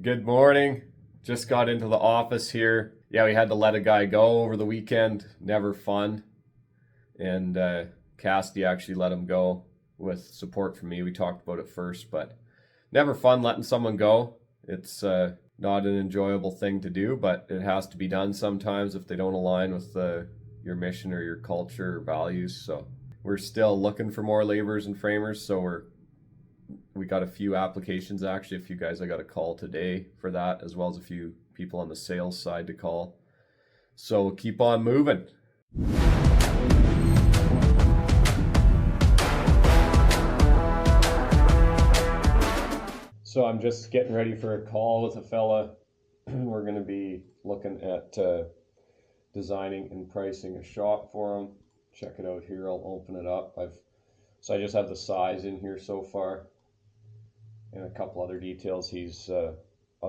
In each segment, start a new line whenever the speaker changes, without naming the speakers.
Good morning. Just got into the office here. Yeah, we had to let a guy go over the weekend. Never fun. And Cassidy actually let him go with support from me. We talked about it first, but never fun letting someone go. It's not an enjoyable thing to do, but it has to be done sometimes if they don't align with your mission or your culture or values. So we're still looking for more laborers and framers. So we got a few applications, actually, a few guys I got a call today for that, as well as a few people on the sales side to call. So we'll keep on moving. So I'm just getting ready for a call with a fella. We're going to be looking at designing and pricing a shop for him. Check it out here. I'll open it up. So I just have the size in here so far, and a couple other details. He's out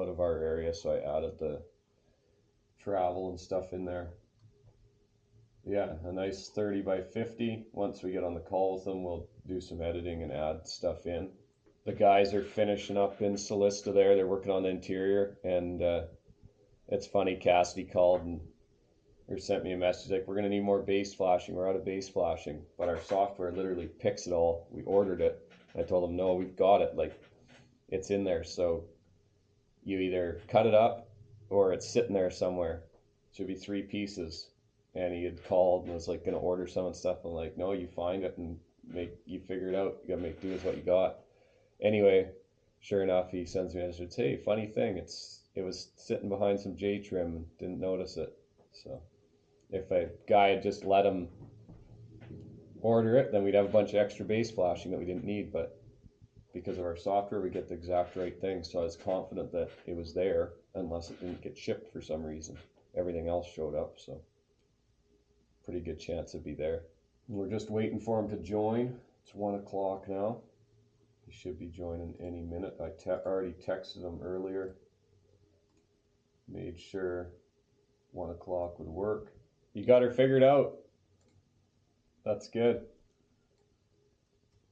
of our area, so I added the travel and stuff in there. Yeah, a nice 30 by 50. Once we get on the call with them, we'll do some editing and add stuff in. The guys are finishing up in Solista there. They're working on the interior, and it's funny, Cassidy called or sent me a message like, we're going to need more base flashing. We're out of base flashing, but our software literally picks it all. We ordered it. I told them, no, we've got it. Like, it's in there. So you either cut it up or it's sitting there somewhere. It should be 3 pieces. And he had called and was like going to order some and stuff. I'm like, no, you find it and you figure it out. You got to make do with what you got. Anyway, sure enough, he sends me a message. Hey, funny thing, it was sitting behind some J trim and didn't notice it. So if a guy had just let him order it, then we'd have a bunch of extra base flashing that we didn't need. But because of our software, we get the exact right thing. So I was confident that it was there, unless it didn't get shipped for some reason. Everything else showed up, so pretty good chance it'd be there. And we're just waiting for him to join. It's 1 o'clock now. He should be joining any minute. I already texted him earlier. Made sure 1 o'clock would work. You got her figured out. That's good.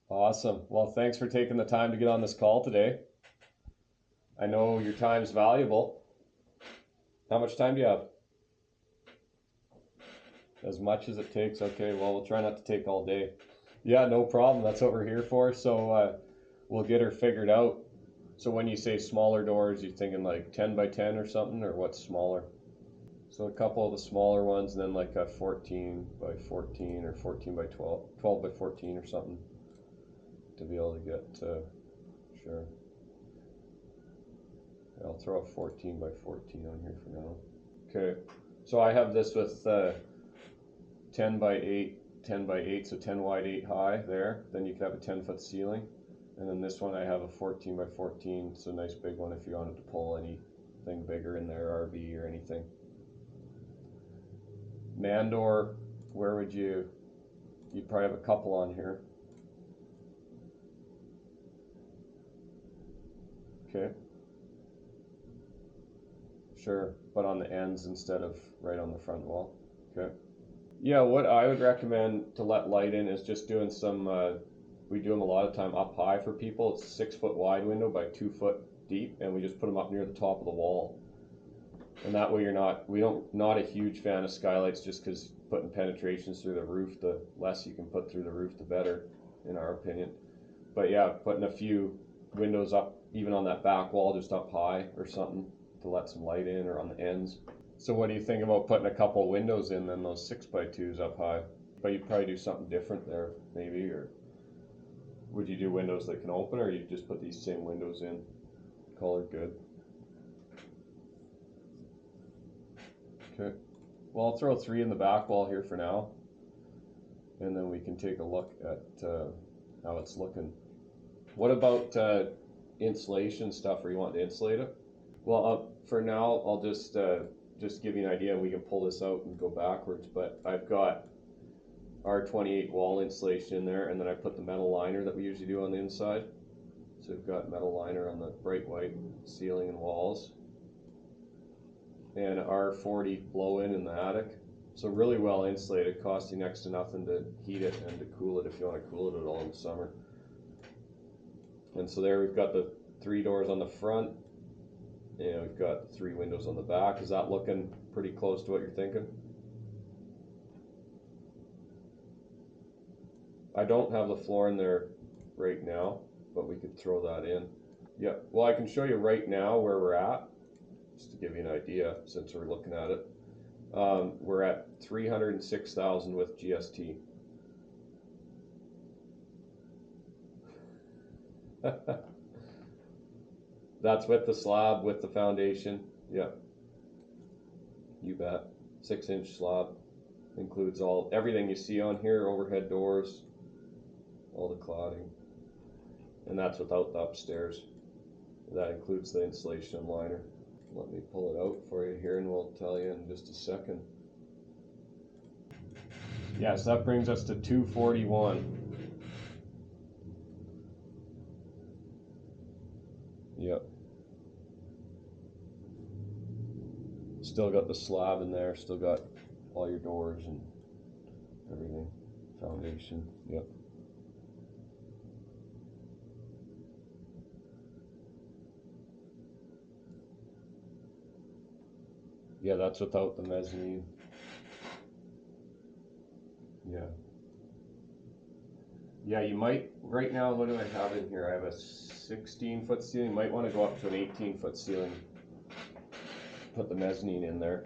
Awesome. Well, thanks for taking the time to get on this call today. I know your time's valuable. How much time do you have? As much as it takes. Okay, well, we'll try not to take all day. Yeah, no problem. That's what we're here for. So we'll get her figured out. So when you say smaller doors, you're thinking like 10 by 10 or something, or what's smaller? So a couple of the smaller ones, and then like a 14 by 14 or 14 by 12, 12 by 14 or something, to be able to get, sure. I'll throw a 14 by 14 on here for now. Okay, so I have this with 10 by 8, 10 by 8, so 10 wide, 8 high there. Then you could have a 10-foot ceiling. And then this one I have a 14 by 14, so a nice big one if you wanted to pull anything bigger in there, RV or anything. Man door, where would you'd probably have a couple on here. Okay. Sure, but on the ends instead of right on the front wall. Okay. Yeah, what I would recommend to let light in is just doing some, we do them a lot of time up high for people. It's a 6-foot wide window by 2 foot deep, and we just put them up near the top of the wall. And that way not a huge fan of skylights, just because putting penetrations through the roof, the less you can put through the roof, the better, in our opinion. But yeah, putting a few windows up, even on that back wall, just up high or something to let some light in, or on the ends. So what do you think about putting a couple windows in then, those 6x2s up high? But you'd probably do something different there, maybe, or would you do windows that can open, or you just put these same windows in? Color good. Okay. Well, I'll throw 3 in the back wall here for now, and then we can take a look at how it's looking. What about insulation stuff, or you want to insulate it? Well, for now, I'll just give you an idea. We can pull this out and go backwards, but I've got R28 wall insulation in there, and then I put the metal liner that we usually do on the inside. So we've got metal liner on the bright white ceiling and walls, and R40 blow-in in the attic. So really well insulated, costing next to nothing to heat it and to cool it if you want to cool it at all in the summer. And so there we've got the 3 doors on the front, And we've got 3 windows on the back. Is that looking pretty close to what you're thinking? I don't have the floor in there right now, but we could throw that in. Yeah, well, I can show you right now where we're at, just to give you an idea since we're looking at it. We're at 306,000 with GST. That's with the slab, with the foundation. Yeah, you bet. 6-inch slab. Includes everything you see on here, overhead doors, all the cladding. And that's without the upstairs. That includes the insulation and liner. Let me pull it out for you here and we'll tell you in just a second. Yes, that brings us to 241. Yep. Still got the slab in there, still got all your doors and everything. Foundation, yep. Yeah, that's without the mezzanine. Yeah. Yeah, you might, right now, what do I have in here? I have a 16-foot ceiling. You might want to go up to an 18-foot ceiling. Put the mezzanine in there.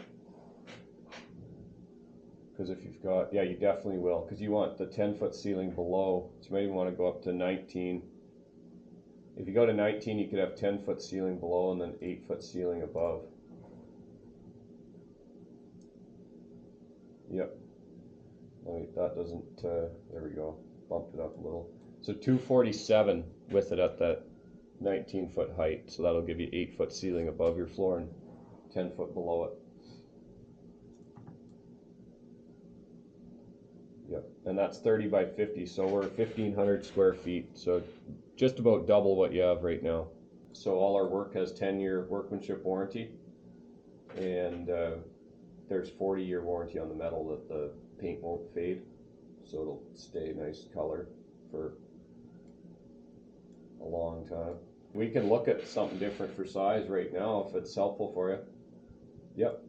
Because if you've got, yeah, you definitely will. Because you want the 10-foot ceiling below. So maybe you want to go up to 19. If you go to 19, you could have 10-foot ceiling below and then 8-foot ceiling above. Yep. Wait, that doesn't, there we go. Bumped it up a little. So 247 with it at that 19-foot height. So that'll give you 8-foot ceiling above your floor and 10 foot below it. Yep, and that's 30 by 50, so we're 1,500 square feet, so just about double what you have right now. So all our work has 10-year workmanship warranty, and there's 40-year warranty on the metal that the paint won't fade, so it'll stay nice color for a long time. We can look at something different for size right now if it's helpful for you. Yep.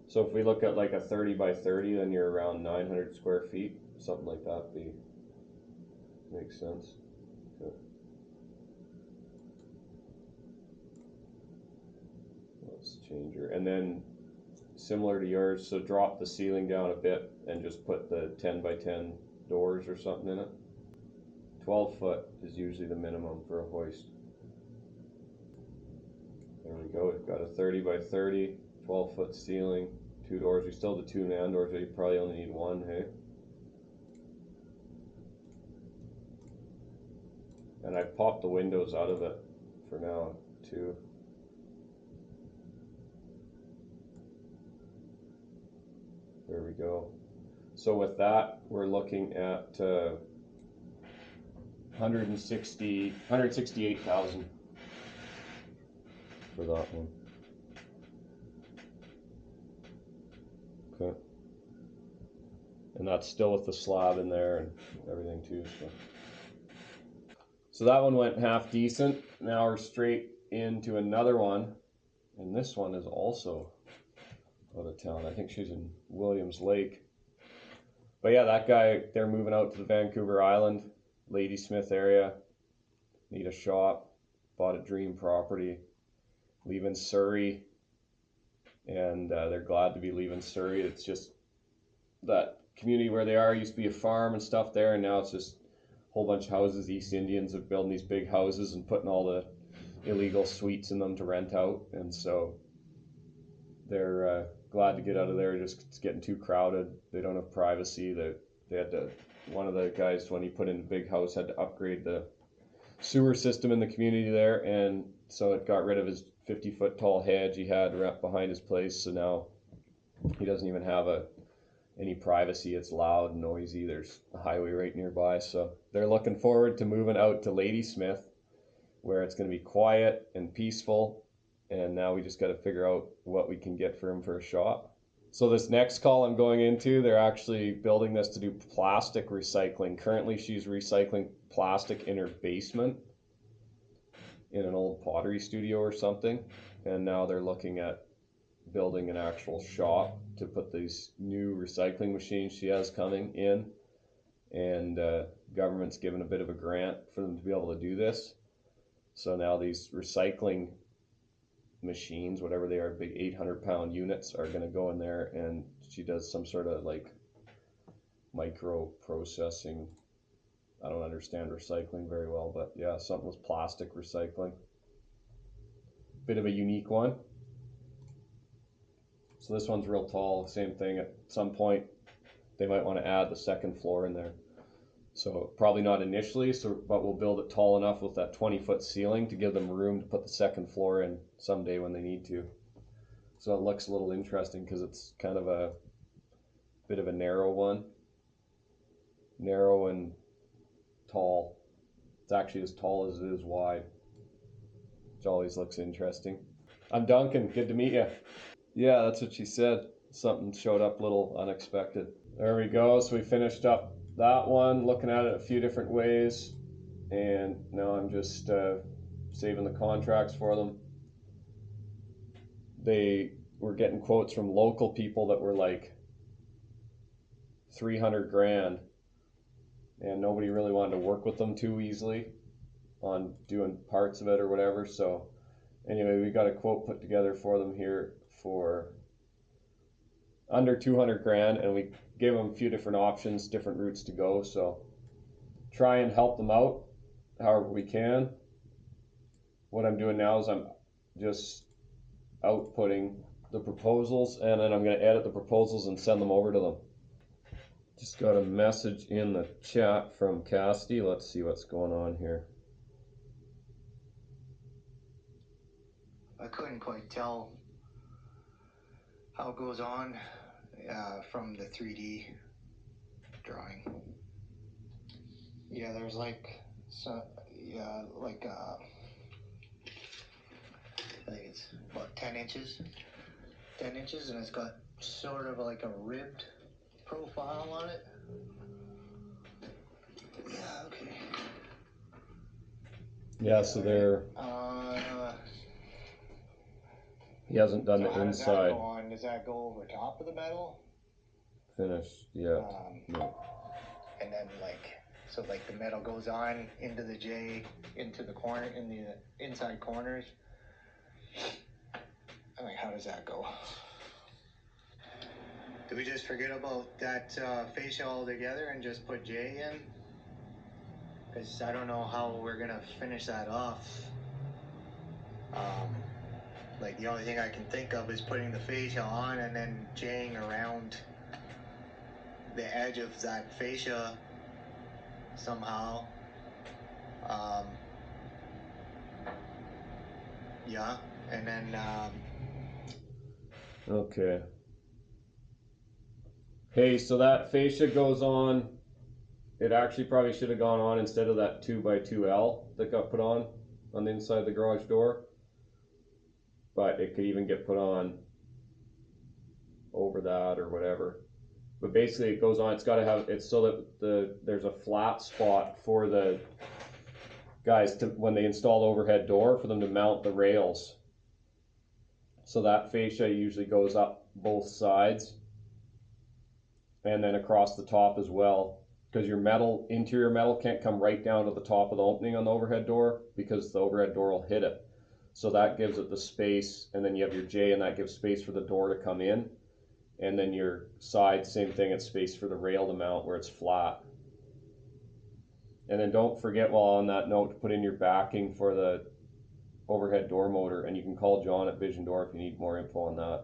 So if we look at like a 30 by 30, then you're around 900 square feet, something like that. Makes sense. Okay. Let's change her, and then similar to yours, so drop the ceiling down a bit and just put the 10 by 10 doors or something in it. 12 foot is usually the minimum for a hoist. There we go. We've got a 30 by 30, 12-foot ceiling, 2 doors. We still have the 2 man doors, but you probably only need 1, hey? And I popped the windows out of it for now, too. There we go. So with that, we're looking at 168,000 for that one. Okay. And that's still with the slab in there and everything too. So that one went half decent. Now we're straight into another one. And this one is also out of town. I think she's in Williams Lake. But yeah, that guy, they're moving out to the Vancouver Island, Ladysmith area. Need a shop. Bought a dream property. Leaving Surrey. And they're glad to be leaving Surrey. It's just that community where they are used to be a farm and stuff there, and now it's just a whole bunch of houses. East Indians have built these big houses and putting all the illegal suites in them to rent out, and so they're glad to get out of there. Just it's getting too crowded. They don't have privacy. They had to, one of the guys, when he put in a big house, had to upgrade the sewer system in the community there, and so it got rid of his 50-foot tall hedge he had wrapped behind his place. So now he doesn't even have any privacy. It's loud and noisy. There's a highway right nearby. So they're looking forward to moving out to Ladysmith, where it's going to be quiet and peaceful. And now we just got to figure out what we can get for him for a shop. So this next call I'm going into, they're actually building this to do plastic recycling. Currently she's recycling plastic in her basement. in an old pottery studio or something, and now they're looking at building an actual shop to put these new recycling machines she has coming in, and government's given a bit of a grant for them to be able to do this. So now these recycling machines, whatever they are, big 800-pound units, are going to go in there, and she does some sort of like micro processing. I don't understand recycling very well, but yeah, something with plastic recycling. Bit of a unique one. So this one's real tall, same thing. At some point they might want to add the second floor in there. So probably not initially, but we'll build it tall enough with that 20-foot ceiling to give them room to put the second floor in someday when they need to. So it looks a little interesting because it's kind of a bit of a narrow one. Narrow and tall. It's actually as tall as it is wide, which always looks interesting. I'm Duncan, good to meet you. Yeah, that's what she said. Something showed up a little unexpected. There we go, so we finished up that one, looking at it a few different ways, and now I'm just saving the contracts for them. They were getting quotes from local people that were like 300 grand, and nobody really wanted to work with them too easily on doing parts of it or whatever. So anyway, we got a quote put together for them here for under 200 grand, and we gave them a few different options, different routes to go. So try and help them out however we can. What I'm doing now is I'm just outputting the proposals, and then I'm going to edit the proposals and send them over to them. Just got a message in the chat from Cassidy. Let's see what's going on here.
I couldn't quite tell how it goes on from the 3D drawing. Yeah, there's like some, I think it's about 10 inches, and it's got sort of like a ribbed profile on it. Yeah, okay.
Yeah, so there. He hasn't done the inside.
Does that go on? Does that go over top of the metal?
Finished, yeah. No.
And then so the metal goes on into the J, into the corner, in the inside corners. I mean, how does that go? Do we just forget about that fascia altogether and just put J in? Because I don't know how we're gonna finish that off. Like the only thing I can think of is putting the fascia on and then J-ing around the edge of that fascia somehow. Yeah, and then
okay. Hey, so that fascia goes on. It actually probably should have gone on instead of that 2x2L that got put on the inside of the garage door. But it could even get put on over that or whatever. But basically it goes on, it's got to have, it's so that there's a flat spot for the guys to, when they install the overhead door, for them to mount the rails. So that fascia usually goes up both sides and then across the top as well, because your metal, interior metal, can't come right down to the top of the opening on the overhead door because the overhead door will hit it. So that gives it the space, and then you have your J, and that gives space for the door to come in. And then your side, same thing, it's space for the rail to mount where it's flat. And then don't forget, while on that note, to put in your backing for the overhead door motor, and you can call John at Vision Door if you need more info on that.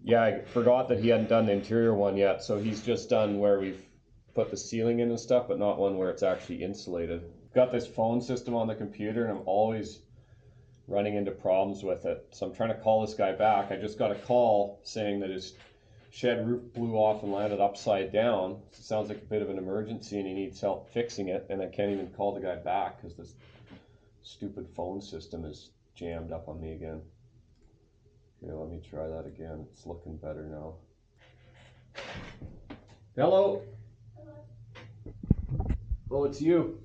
Yeah, I forgot that he hadn't done the interior one yet, so he's just done where we've put the ceiling in and stuff, but not one where it's actually insulated. Got this phone system on the computer, and I'm always running into problems with it. So I'm trying to call this guy back. I just got a call saying that his shed roof blew off and landed upside down. So it sounds like a bit of an emergency and he needs help fixing it, and I can't even call the guy back because this stupid phone system is jammed up on me again. Okay, let me try that again. It's looking better now. Hello? Oh, it's you.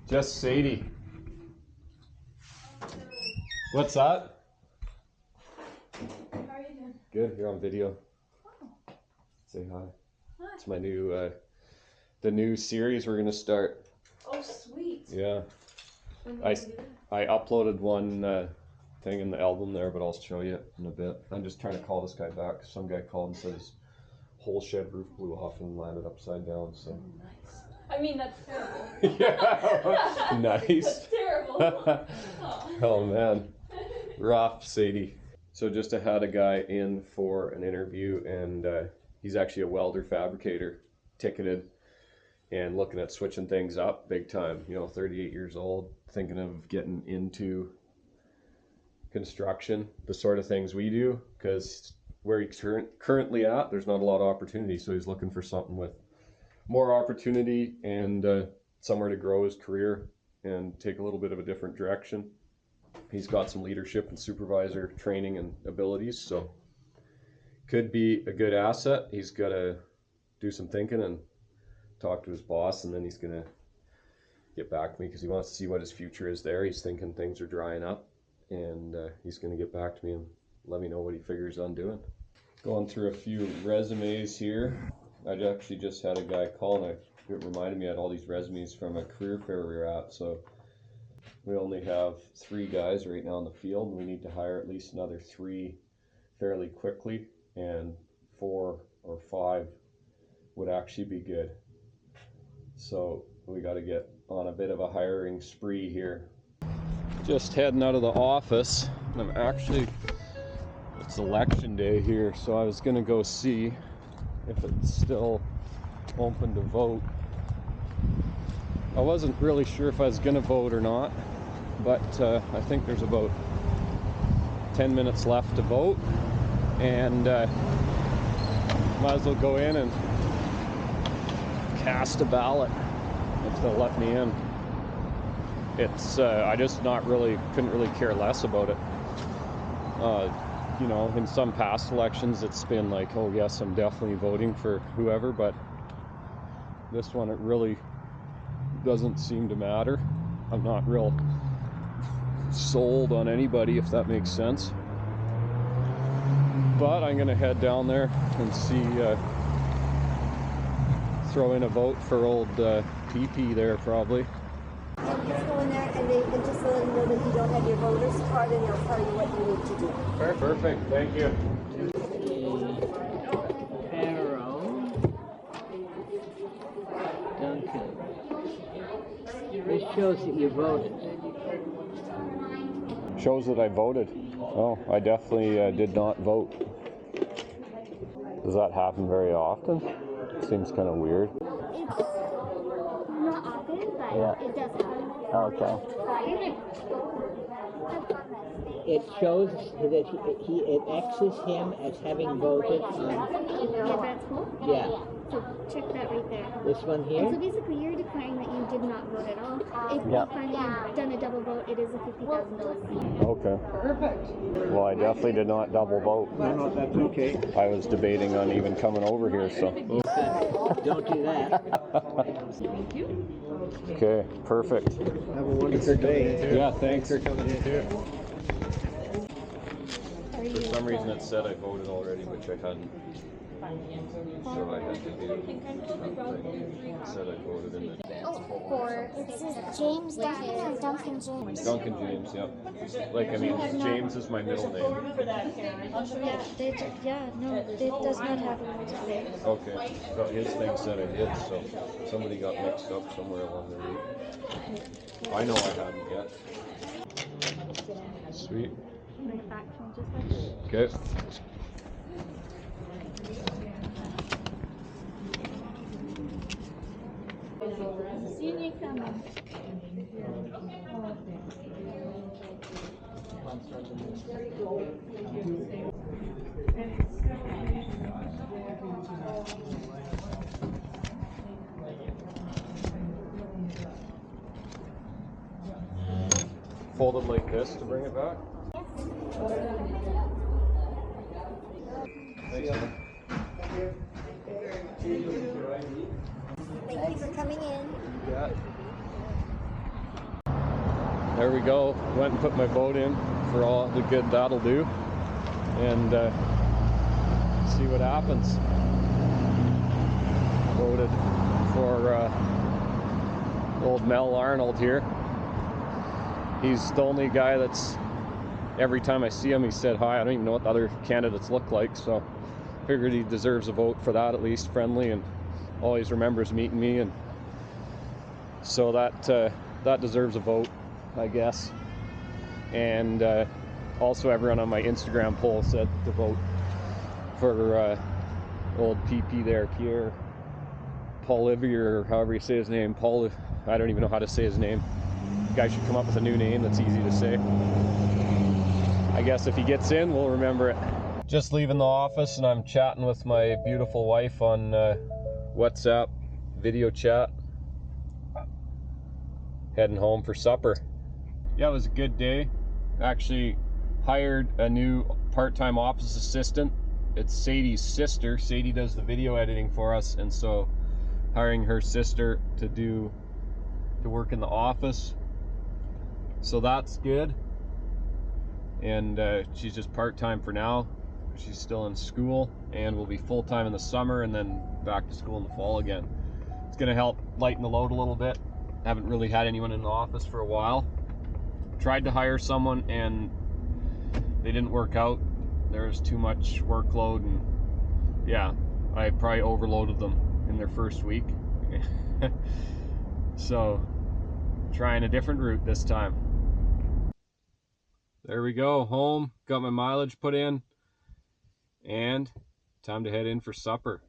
Just Sadie. What's that?
How are you doing?
Good, you're on video.
Oh.
Say hi.
Hi.
It's my new, the new series we're gonna start.
Oh, sweet.
Yeah.
When will
I
you do that?
I uploaded one thing in the album there, but I'll show you in a bit. I'm just trying to call this guy back. Some guy called and said his whole shed roof blew off and landed upside down. So.
Nice. I mean, that's terrible.
Yeah. Nice.
That's terrible.
Oh man, rough, Sadie. So just had a guy in for an interview, and he's actually a welder fabricator, ticketed, and looking at switching things up big time. You know, 38 years old, thinking of getting into construction, the sort of things we do, because where he's currently at, there's not a lot of opportunity. So he's looking for something with more opportunity and somewhere to grow his career and take a little bit of a different direction. He's got some leadership and supervisor training and abilities, so could be a good asset. He's got to do some thinking and talk to his boss, and then he's going to get back to me because he wants to see what his future is there. He's thinking things are drying up, and he's going to get back to me and let me know what he figures on doing. Going through a few resumes here. I actually just had a guy call, and it reminded me I had all these resumes from a career fair we were at. So we only have 3 guys right now in the field, and we need to hire at least another 3 fairly quickly, and 4 or 5 would actually be good. So we got to get on a bit of a hiring spree here. Just heading out of the office. I'm actually, it's election day here, so I was gonna go see if it's still open to vote. I wasn't really sure if I was gonna vote or not, but I think there's about 10 minutes left to vote, and might as well go in and cast a ballot if they'll let me in. It's I just couldn't really care less about it. You know, in some past elections it's been like, oh yes, I'm definitely voting for whoever, but this one it really doesn't seem to matter. I'm not real sold on anybody, if that makes sense. But I'm gonna head down there and see, throw in a vote for old PP there probably.
And just go in there and they can just let them know that you don't have your voter's card, and they'll tell you what you need to do.
Perfect, thank you.
Arrow, Duncan. This shows that you voted.
Shows that I voted. Oh, I definitely did not vote. Does that happen very often? Seems kind of weird.
It's not often, but
Yeah.
it does happen.
Okay. It shows that it X's him as having voted on,
Yeah, that's cool.
yeah,
So check that right there.
this one
And so
here.
basically you're declaring that you did not vote at all. If
Yeah.
you find that you've done a double vote, it is a $50,000 fee.
Okay. Well, I definitely did not double vote.
No, that's okay.
I was debating on even coming over here, so.
Okay. Don't do that.
Thank you.
Okay, perfect.
Have a wonderful day.
Yeah, thanks.
for coming in here.
For some reason it said I voted already, which I hadn't. So I had to do something. It said I voted in the
This is James Duncan or Duncan James?
Duncan James, yep. Like, I mean, James is my middle name.
Yeah, no, it does not have a voter there.
Okay, but his thing said I did, so somebody got mixed up somewhere along the route. I know I hadn't yet. Sweet.
Bring it back to him just like
Okay.
Seeing you coming.
Fold it like this to bring it back. Thanks, man.
Thank you for coming in.
there we go. Went and put my boat in for all the good that'll do, and see what happens. Voted for old Mel Arnold here. He's the only guy that's, every time I see him, he said hi. I don't even know what the other candidates look like, so figured he deserves a vote for that, at least. Friendly and always remembers meeting me, and so that deserves a vote, I guess. And also everyone on my Instagram poll said to vote for old PP there, Pierre Polivier, or however you say his name. I don't even know how to say his name. The guy should come up with a new name that's easy to say. I guess if he gets in, we'll remember it. Just leaving the office, and I'm chatting with my beautiful wife on WhatsApp video chat. Heading home for supper. Yeah, it was a good day. Actually hired a new part-time office assistant. It's Sadie's sister. Sadie does the video editing for us, and so hiring her sister to work in the office. So that's good. And she's just part-time for now. She's still in school, and will be full-time in the summer, and then back to school in the fall again. It's gonna help lighten the load a little bit. Haven't really had anyone in the office for a while. Tried to hire someone and they didn't work out. There was too much workload, and yeah, I probably overloaded them in their first week. So trying a different route this time. There we go, home, got my mileage put in, and time to head in for supper.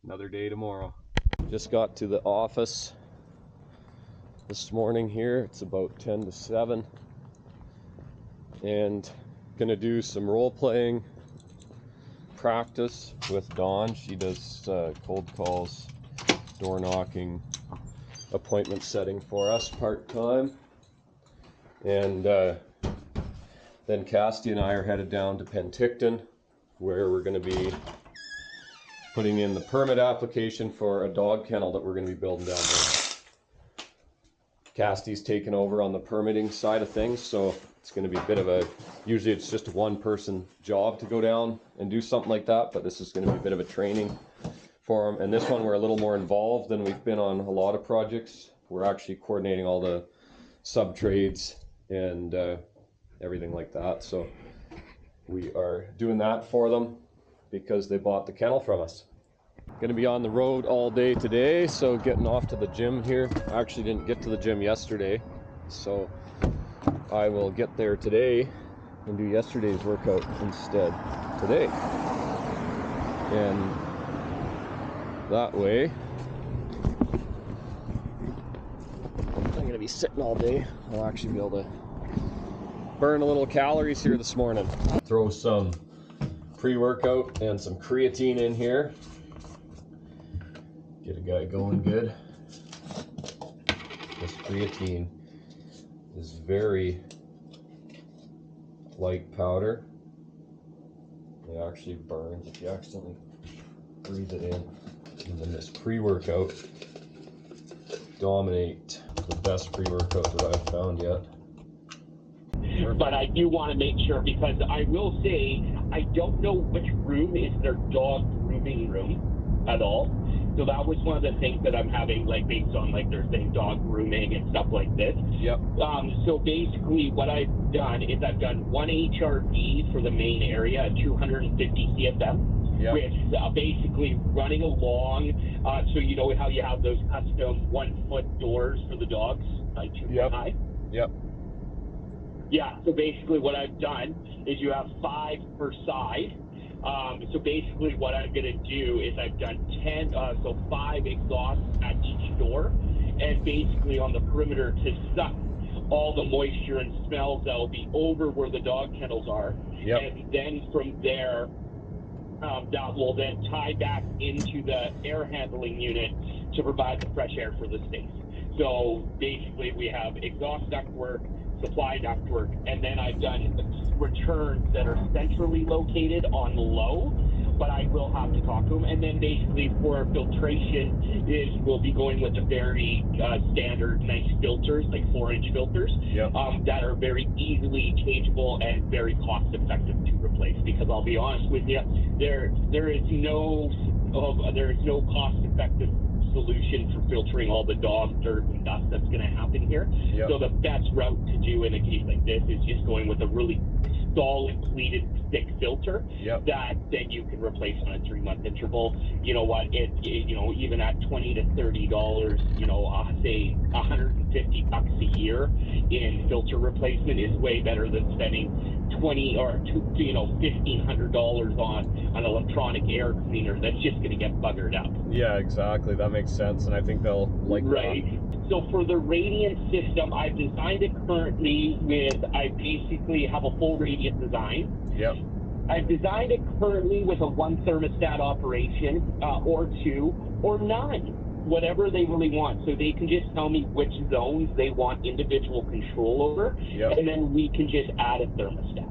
Another day tomorrow. Just got to the office this morning here. It's about 10 to 7, and gonna do some role-playing practice with Dawn. She does cold calls, door knocking, appointment setting for us part-time. And then Casty and I are headed down to Penticton, where we're going to be putting in the permit application for a dog kennel that we're going to be building down there. Casty's taken over on the permitting side of things, so it's going to be a bit of a, usually it's just a one-person job to go down and do something like that, but this is going to be a bit of a training for them. And this one we're a little more involved than we've been on a lot of projects. We're actually coordinating all the sub-trades and everything like that. So we are doing that for them because they bought the kennel from us. Going to be on the road all day today, so getting off to the gym here. I actually didn't get to the gym yesterday, so I will get there today and do yesterday's workout instead today. And that way, I'm going to be sitting all day. I'll actually be able to burn a little calories here this morning. Throw some pre-workout and some creatine in here. Get a guy going good. This creatine is very light powder. It actually burns if you accidentally breathe it in. And then this pre-workout, Dominate, the best pre-workout that I've found yet.
But I do want to make sure, because I will say I don't know which room is their dog grooming room at all. So that was one of the things that I'm having, like, based on, like, they're saying dog grooming and stuff like this.
Yep.
So basically what I've done is I've done one HRV for the main area at 250 CFM.
Yep.
With basically running along, so you know how you have those custom 1-foot doors for the dogs, like 2 feet high?
Yep.
Yeah, so basically what I've done is you have 5 per side. So basically what I'm going to do is I've done 5 exhausts at each door, and basically on the perimeter to suck all the moisture and smells that will be over where the dog kennels are.
Yep.
And then from there, that will then tie back into the air handling unit to provide the fresh air for the space. So basically we have exhaust ductwork, supply ductwork, and then I've done returns that are centrally located on low, but I will have to talk to them. And then basically for filtration is we'll be going with the very standard nice filters, like 4-inch filters, that are very easily changeable and very cost effective to replace. Because I'll be honest with you, there is no cost effective solution for filtering all the dog dirt and dust that's going to happen here. So the best route to do in a case like this is just going with a really solid pleated thick filter that then you can replace on a 3-month interval. You know what, even at $20 to $30, say $150 a year in filter replacement is way better than spending $1,500 on an electronic air cleaner that's just going to get buggered up.
Yeah, exactly. That makes sense, and I think they'll like
that. So for the radiant system, I've designed it currently I basically have a full radiant design. I've designed it currently with a 1 thermostat operation, or 2, or none, whatever they really want. So they can just tell me which zones they want individual control over, and then we can just add a thermostat.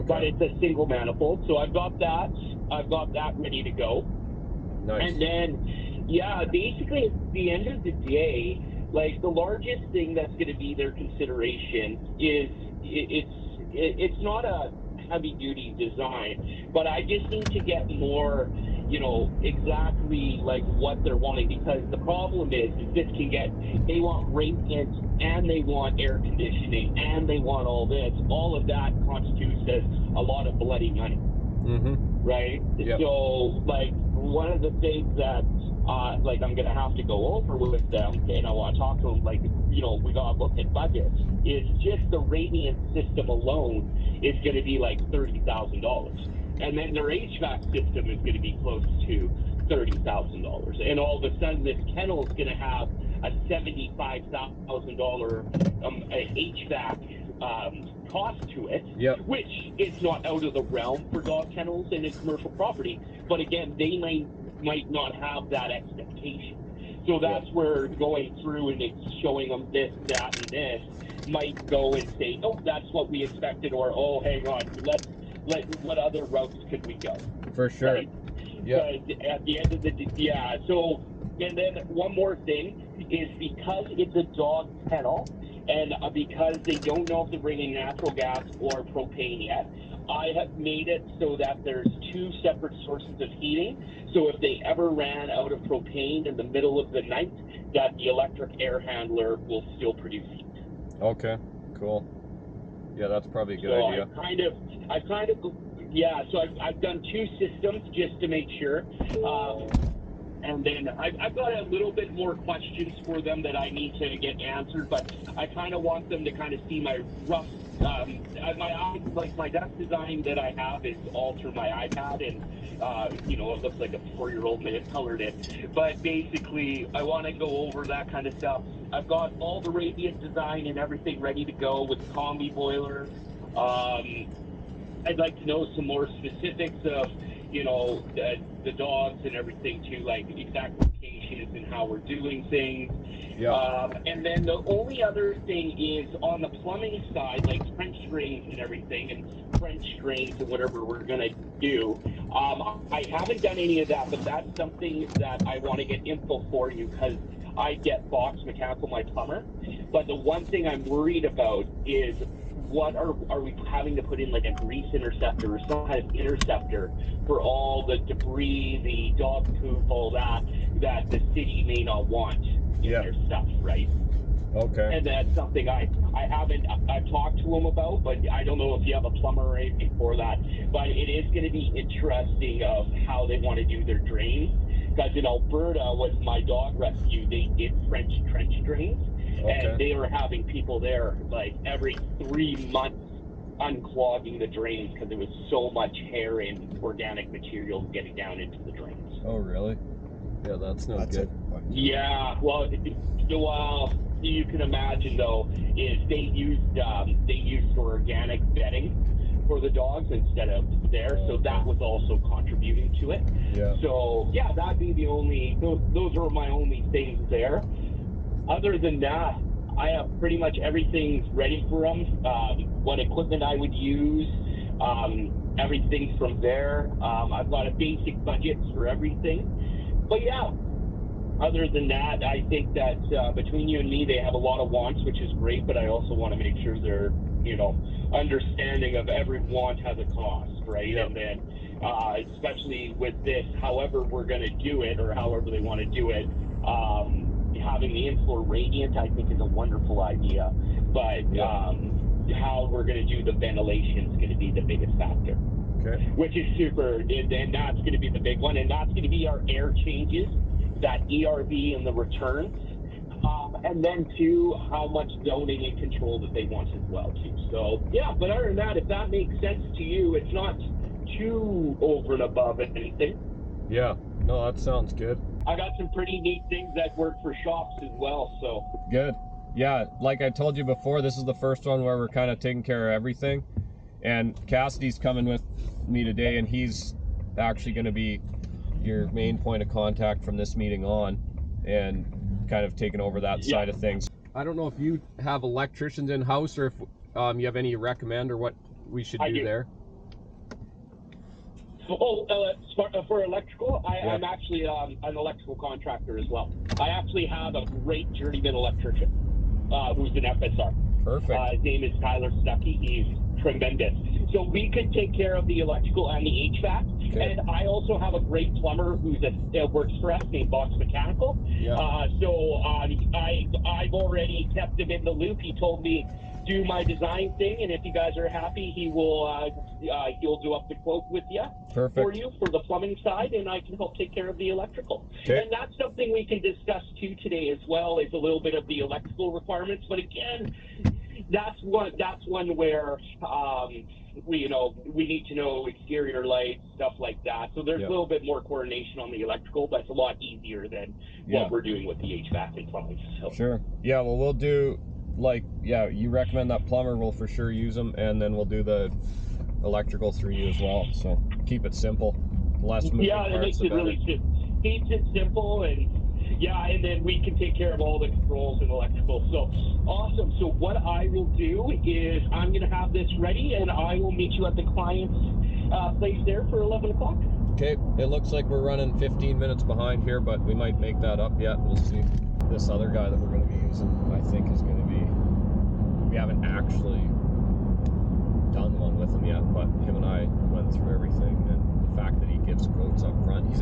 But it's a single manifold, so I've got that ready to go.
Nice.
And then, basically at the end of the day, like the largest thing that's going to be their consideration is it's not a heavy duty design, but I just need to get more, exactly like what they're wanting, because the problem is this can they want radiant and they want air conditioning and they want all this. All of that constitutes as a lot of bloody money. Right? So like one of the things that I'm going to have to go over with them, and I want to talk to them, like, we got to look at budgets, is just the radiant system alone is going to be like $30,000. And then their HVAC system is going to be close to $30,000. And all of a sudden this kennel is going to have a $75,000 HVAC cost to it, which is not out of the realm for dog kennels in a commercial property. But again, they might not have that expectation. So that's where going through and it's showing them this, that, and this might go and say, oh, that's what we expected, or, oh, hang on, what other routes could we go?
For sure.
Right? Because at the end of the day, so, and then one more thing is because it's a dog kennel, and because they don't know if they're bringing natural gas or propane yet, I have made it so that there's 2 separate sources of heating. So if they ever ran out of propane in the middle of the night, that the electric air handler will still produce heat.
Okay, cool. Yeah, that's probably a good idea.
So I've done 2 systems just to make sure. And then I've got a little bit more questions for them that I need to get answered, but I kind of want them to kind of see my rough, my desk design that I have is all through my iPad, and it looks like a 4-year-old may have colored it. But basically, I want to go over that kind of stuff. I've got all the radiant design and everything ready to go with the combi boiler. I'd like to know some more specifics of, the dogs and everything too, like exact locations and how we're doing things. And then the only other thing is on the plumbing side, like French drains and everything, and French drains and whatever we're going to do. I haven't done any of that, but that's something that I want to get info for you, because I get Box Mechanical, my plumber. But the one thing I'm worried about is, what are we having to put in, like a grease interceptor or some kind of interceptor for all the debris, the dog poop, all that the city may not want in their stuff, right?
Okay.
And that's something I've talked to them about, but I don't know if you have a plumber or anything for that. But it is going to be interesting of how they want to do their drains. Because in Alberta, with my dog rescue, they did French trench drains. And they were having people there like every 3 months unclogging the drains because there was so much hair and organic material getting down into the drains.
Oh, really? Yeah, that's no good.
Yeah, well, you can imagine though, is they used organic bedding for the dogs instead of there, so that was also contributing to it. So that'd be the only. Those are my only things there. Other than that, I have pretty much everything ready for them. What equipment I would use, everything from there. I've got a basic budget for everything. But yeah, other than that, I think that between you and me, they have a lot of wants, which is great, but I also want to make sure they're, understanding of every want has a cost, right?
Yep.
And then especially with this, however we're going to do it or however they want to do it, having the in-floor radiant, I think, is a wonderful idea. But how we're going to do the ventilation is going to be the biggest factor.
Okay.
Which is super, and that's going to be the big one, and that's going to be our air changes, that ERV and the returns, and then too, how much zoning and control that they want as well too. So yeah, but other than that, if that makes sense to you, it's not too over and above anything.
Yeah, no, that sounds good.
I got some pretty neat things that work for shops as well, so.
Good. Yeah, like I told you before, this is the first one where we're kind of taking care of everything. And Cassidy's coming with me today, and he's actually going to be your main point of contact from this meeting on, and kind of taking over that side of things. I don't know if you have electricians in-house, or if you have any you recommend, or what we should do there.
For electrical, I'm actually an electrical contractor as well. I actually have a great journeyman electrician who's an FSR.
Perfect.
His name is Tyler Stuckey. He's tremendous. So we could take care of the electrical and the HVAC. Okay. And I also have a great plumber who's works for us named Box Mechanical.
Yeah.
I've already kept him in the loop. He told me do my design thing, and if you guys are happy, he'll do up the quote with you.
Perfect.
For you for the plumbing side, and I can help take care of the electrical.
Okay.
And that's something we can discuss too today as well, is a little bit of the electrical requirements. But again, that's one where we need to know exterior lights, stuff like that. So there's a little bit more coordination on the electrical, but it's a lot easier than what we're doing with the HVAC and plumbing. So.
Sure. Yeah, well, we'll do, you recommend that plumber, we'll for sure use them, and then we'll do the electrical through you as well. So keep it simple. Less moving parts,
it makes
the
it
better.
really keeps it simple, and then we can take care of all the controls and electrical. So awesome. So what I will do is I'm going to have this ready, and I will meet you at the client's place there for 11 o'clock.
Okay. It looks like we're running 15 minutes behind here, but we might make that up yet. We'll see. This other guy that we're going to be using, I think, is going to be, we haven't actually done one with him yet, but him and I went through everything, and the fact that he gives quotes up front, he's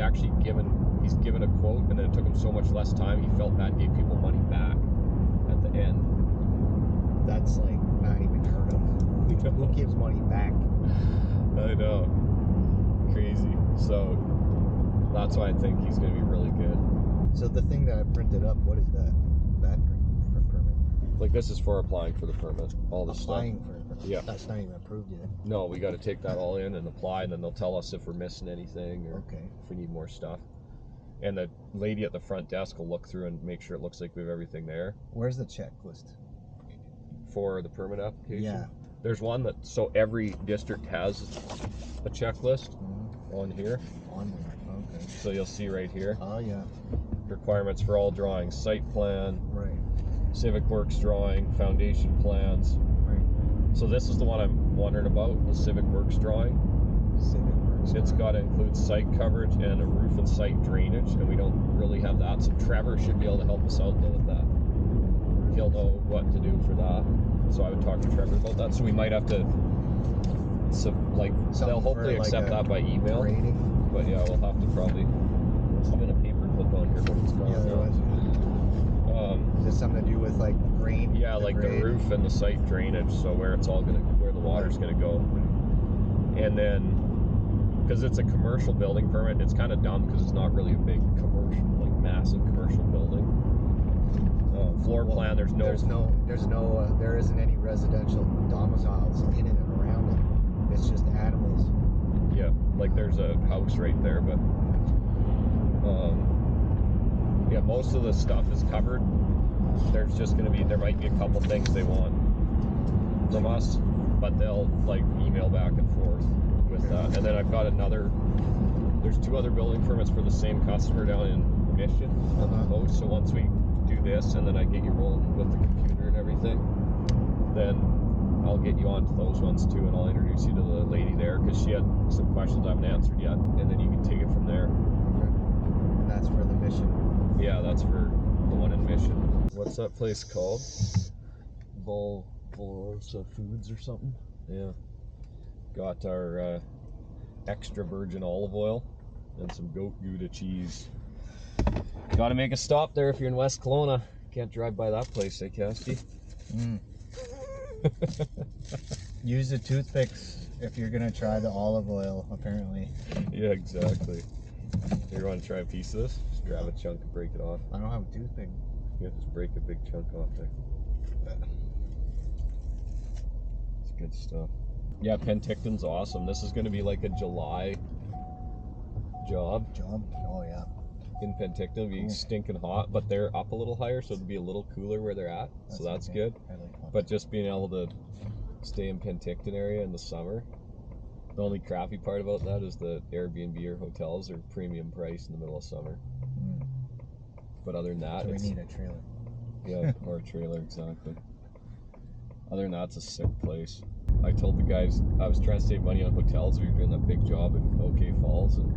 given a quote, and then it took him so much less time, he felt bad, gave people money back at the end.
That's like not even heard of. Who gives money back?
I know, crazy. So that's why I think he's going to be really good.
So the thing that I printed up, what is that? That for permit?
Like, this is for applying for the permit, all this
applying
stuff.
For a permit.
Yeah.
That's not even approved yet.
No, we got to take that all in and apply, and then they'll tell us if we're missing anything, or if we need more stuff. And the lady at the front desk will look through and make sure it looks like we have everything there.
Where's the checklist?
For the permit application?
Yeah.
There's one so every district has a checklist on here.
On there, okay.
So you'll see right here.
Oh, yeah.
Requirements for all drawings, site plan,
right.
Civic Works drawing, foundation plans.
Right.
So this is the one I'm wondering about, the Civic Works drawing.
Civic Works.
It's got to include site coverage and a roof and site drainage, and we don't really have that. So Trevor should be able to help us out though with that. He'll know what to do for that. So I would talk to Trevor about that. So we might have to, they'll hopefully accept that by email.
Rating.
But yeah, we'll have to probably. I'm in a paper clip on here, but it's gone.
Yeah, there was. Is this something to do with like grain?
Yeah, like the roof and the site drainage. So where it's all where the water's gonna go. And then, because it's a commercial building permit, it's kind of dumb because it's not really a big commercial, massive commercial building. Floor plan, there isn't any residential domiciles in it and around it. It's just animals. Yeah, like there's a house right there, but yeah, most of the stuff is covered. There's just there might be a couple things they want from us, but they'll email back and forth with that. And then I've got there's 2 other building permits for the same customer down in Mission on the coast. So once we do this, and then I get you rolling with the computer and everything, then I'll get you onto those ones too, and I'll introduce you to the lady there because she had some questions I haven't answered yet, and then you can take it from there.
Okay. And that's for the Mission.
Yeah, that's for the one in Mission. What's that place called? Volorosa Foods or something? Yeah. Got our extra virgin olive oil and some goat Gouda cheese. Gotta make a stop there if you're in West Kelowna. Can't drive by that place, eh, Casty?
Use the toothpicks if you're gonna try the olive oil, apparently.
Yeah, exactly. You want to try a piece of this? Just grab a chunk and break it off.
I don't have a toothpick.
Yeah, just break a big chunk off there. It's good stuff. Yeah, Penticton's awesome. This is going to be like a July job.
Oh yeah.
In Penticton, it'll be stinking hot, but they're up a little higher, so it'll be a little cooler where they're at. So that's good.
I like
But just being able to stay in Penticton area in the summer. The only crappy part about that is the Airbnb or hotels are premium price in the middle of summer. But other than that,
so we need a trailer.
Yeah, or a trailer, exactly. Other than that, it's a sick place. I told the guys I was trying to save money on hotels. We were doing that big job in OK Falls, and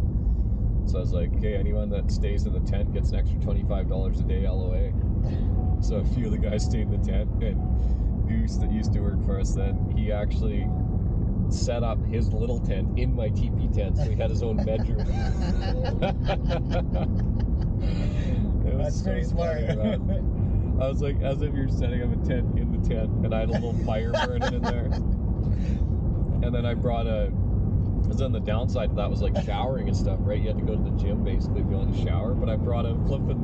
so I was like, "Okay, anyone that stays in the tent gets an extra $25 a day LOA." So a few of the guys stayed in the tent, and Goose that used to work for us then, he actually set up his little tent in my teepee tent, so he had his own bedroom.
That's
so
pretty smart.
funny, I was like, as if you're setting up a tent in the tent, and I had a little fire burning in there. And then I brought because then the downside to that was like showering and stuff, right? You had to go to the gym basically if you wanted to shower. But I brought a flipping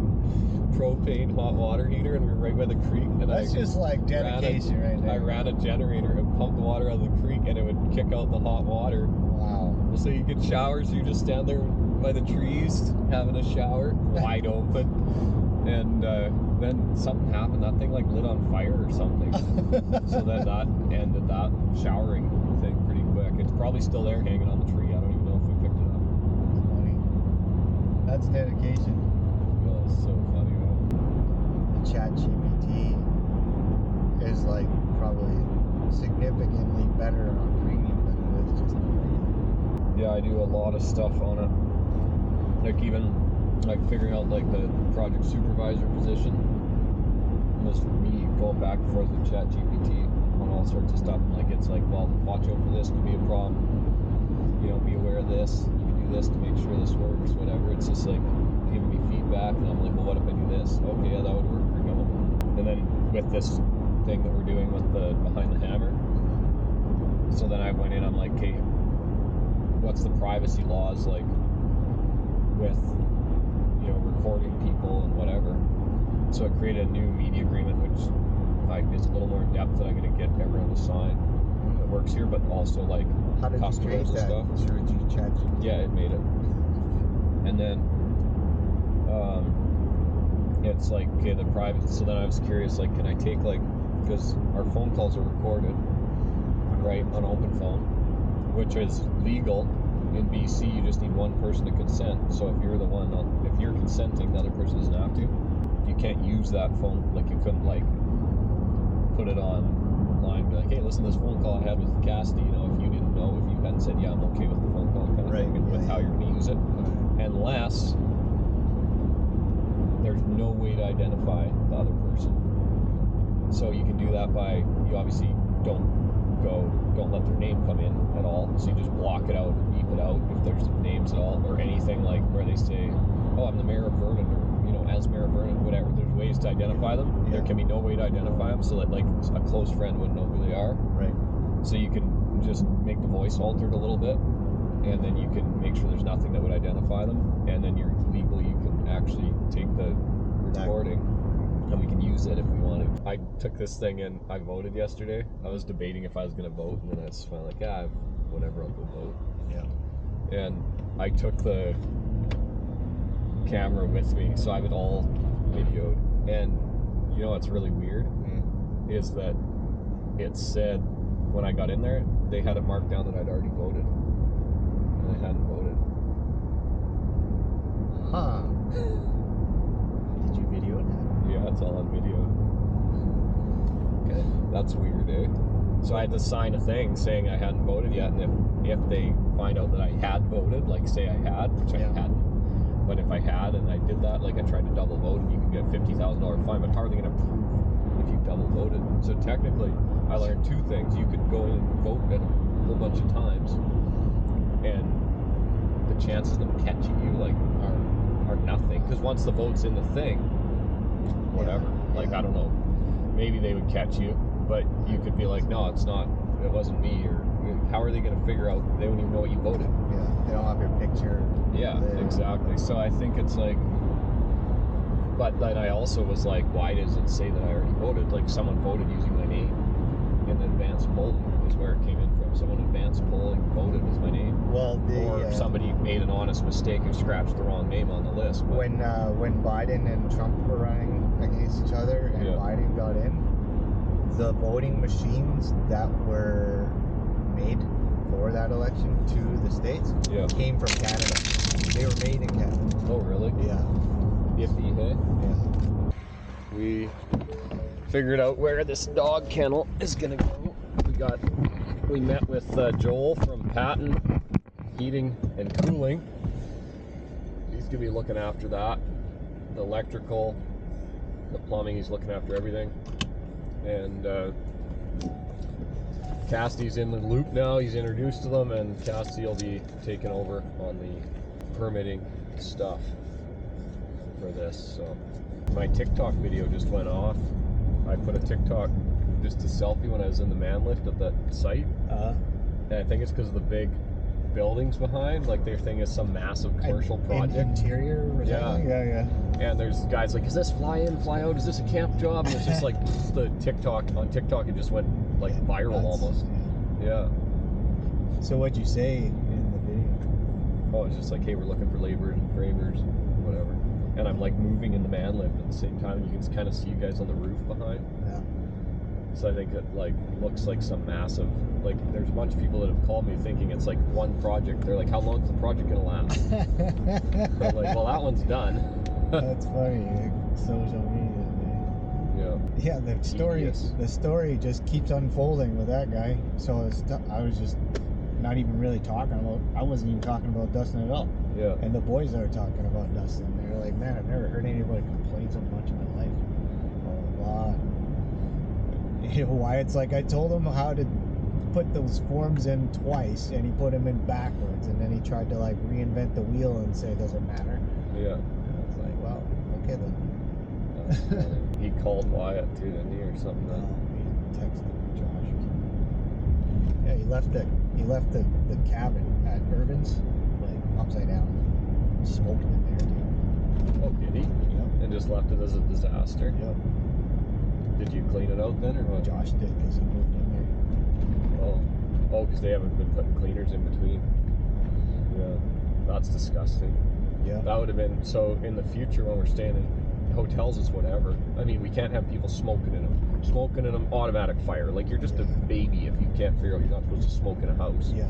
propane hot water heater, and we were right by the creek. And
that's just like dedication right there.
I ran a generator and pumped the water out of the creek, and it would kick out the hot water.
Wow.
So you could shower, so you just stand there by the trees having a shower, wide open. And then something happened. That thing like lit on fire or something. So then that ended that showering thing pretty quick. It's probably still there hanging on the tree. I don't even know if we picked it up.
That's dedication.
Oh, it's so funny, man.
The ChatGPT is like probably significantly better on premium than it is just on regular.
Yeah, I do a lot of stuff on it. Like even like figuring out like the project supervisor position was me going back and forth with ChatGPT on all sorts of stuff. And like it's like, well, watch out for this, could be a problem. You know, be aware of this. You can do this to make sure this works, whatever. It's just like giving me feedback, and I'm like, well, what if I do this? Okay, yeah, that would work. Or no. And then with this thing that we're doing with the behind the hammer, so then I went in. I'm like, okay, what's the privacy laws like with recording people and whatever? So I created a new media agreement, which is a little more in depth that I'm going to get everyone to sign that works here, but also like customers and stuff.
Sure, it's ChatGPT.
Yeah, it made it. And then it's like, okay, the private. So then I was curious, like, can I take like, because our phone calls are recorded, right, on open phone, which is legal. In BC, you just need one person to consent. So if you're the one, if you're consenting, the other person doesn't have to. You can't use that phone. Like you couldn't like put it online and be like, hey, listen to this phone call I had with Casty. You know, if you didn't know, if you hadn't said, yeah, I'm okay with the phone call kind of thing, and with how you're going to use it, unless there's no way to identify the other person. So you can do that by, you obviously don't let their name come in at all. So you just block it out or beep it out if there's names at all, or anything like where they say, oh, I'm the mayor of Vernon, or as Mayor of Vernon, whatever. There's ways to identify them. Yeah. There can be no way to identify them, so that like a close friend wouldn't know who they are.
Right.
So you can just make the voice altered a little bit, and then you can make sure there's nothing that would identify them, and then you can actually take the recording. And we can use it if we want to. I took this thing in. I voted yesterday. I was debating if I was going to vote, and then I was finally like, whatever, I'll go vote.
Yeah.
And I took the camera with me, so I have it all videoed. And you know what's really weird is that it said when I got in there, they had it marked down that I'd already voted, and I hadn't voted.
Huh. Did you video it?
Yeah, it's all on video.
Okay.
That's weird, eh? So I had to sign a thing saying I hadn't voted yet, and if they find out that I had voted, like say I had, which I hadn't, but if I had and I did that, like I tried to double vote, and you can get $50,000 fine, but how are they going to prove if you double voted? So technically, I learned two things. You could go in and vote at a whole bunch of times, and the chances of them catching you like are nothing, because once the vote's in the thing, whatever, like I don't know, maybe they would catch you, but you could be like, no, it wasn't me, or how are they going to figure out? They don't even know what you voted.
Yeah, they don't have your picture.
Yeah, exactly. So I think it's like, but then I also was like, why does it say that I already voted? Like someone voted using my name in the advanced polling is where it came in from. Someone advanced polling voted with my name.
Well,
or somebody made an honest mistake and scratched the wrong name on the list. But
when Biden and Trump were running against each other and Biden got in, the voting machines that were made for that election to the states came from Canada. They were made in Canada.
Oh, really?
Yeah.
Yippee, hey?
Yeah.
We figured out where this dog kennel is gonna go. We met with Joel from Patton Heating and Cooling. He's gonna be looking after that, the electrical, the plumbing. He's looking after everything, and Cassidy's in the loop now. He's introduced to them, and Cassidy will be taking over on the permitting stuff for this. So my TikTok video just went off. I put a TikTok, just a selfie, when I was in the man lift at that site. And I think it's because of the big buildings behind. Like their thing is some massive commercial project.
Interior or something? Yeah.
And there's guys like, is this fly in, fly out? Is this a camp job? And it's just like the TikTok, on TikTok it just went like viral almost. Yeah.
So what'd you say in the video?
Oh, it's just like, hey, we're looking for laborers and framers, whatever. And I'm like moving in the man lift at the same time. You can kind of see you guys on the roof behind.
Yeah.
So I think it like looks like some massive, like there's a bunch of people that have called me thinking it's like one project. They're like, how long is the project gonna last? I'm like, well, that one's done.
That's funny. Social media. Yeah, the story just keeps unfolding with that guy. So I was just not even really talking about. I wasn't even talking about Dustin at all.
Yeah.
And the boys are talking about Dustin. They're like, man, I've never heard anybody complain so much in my life. Blah blah blah. You know why? It's like I told him how to put those forms in twice, and he put them in backwards, and then he tried to like reinvent the wheel and say, does it matter?
Yeah.
And I was like, well, okay then.
He called Wyatt too, didn't he, or something?
No, he texted Josh. Yeah, he left the cabin at Irvin's like upside down. Smoked in there too.
Oh, did he?
Yep.
And just left it as a disaster?
Yep.
Did you clean it out then, or what?
Josh did, because he moved in there.
Oh, because they haven't been putting cleaners in between. Yeah, that's disgusting.
Yeah.
That would have been, so in the future when we're staying in hotels is whatever. I mean, we can't have people smoking in them. Smoking in them, automatic fire. Like, you're just a baby if you can't figure out you're not supposed to smoke in a house.
Yeah.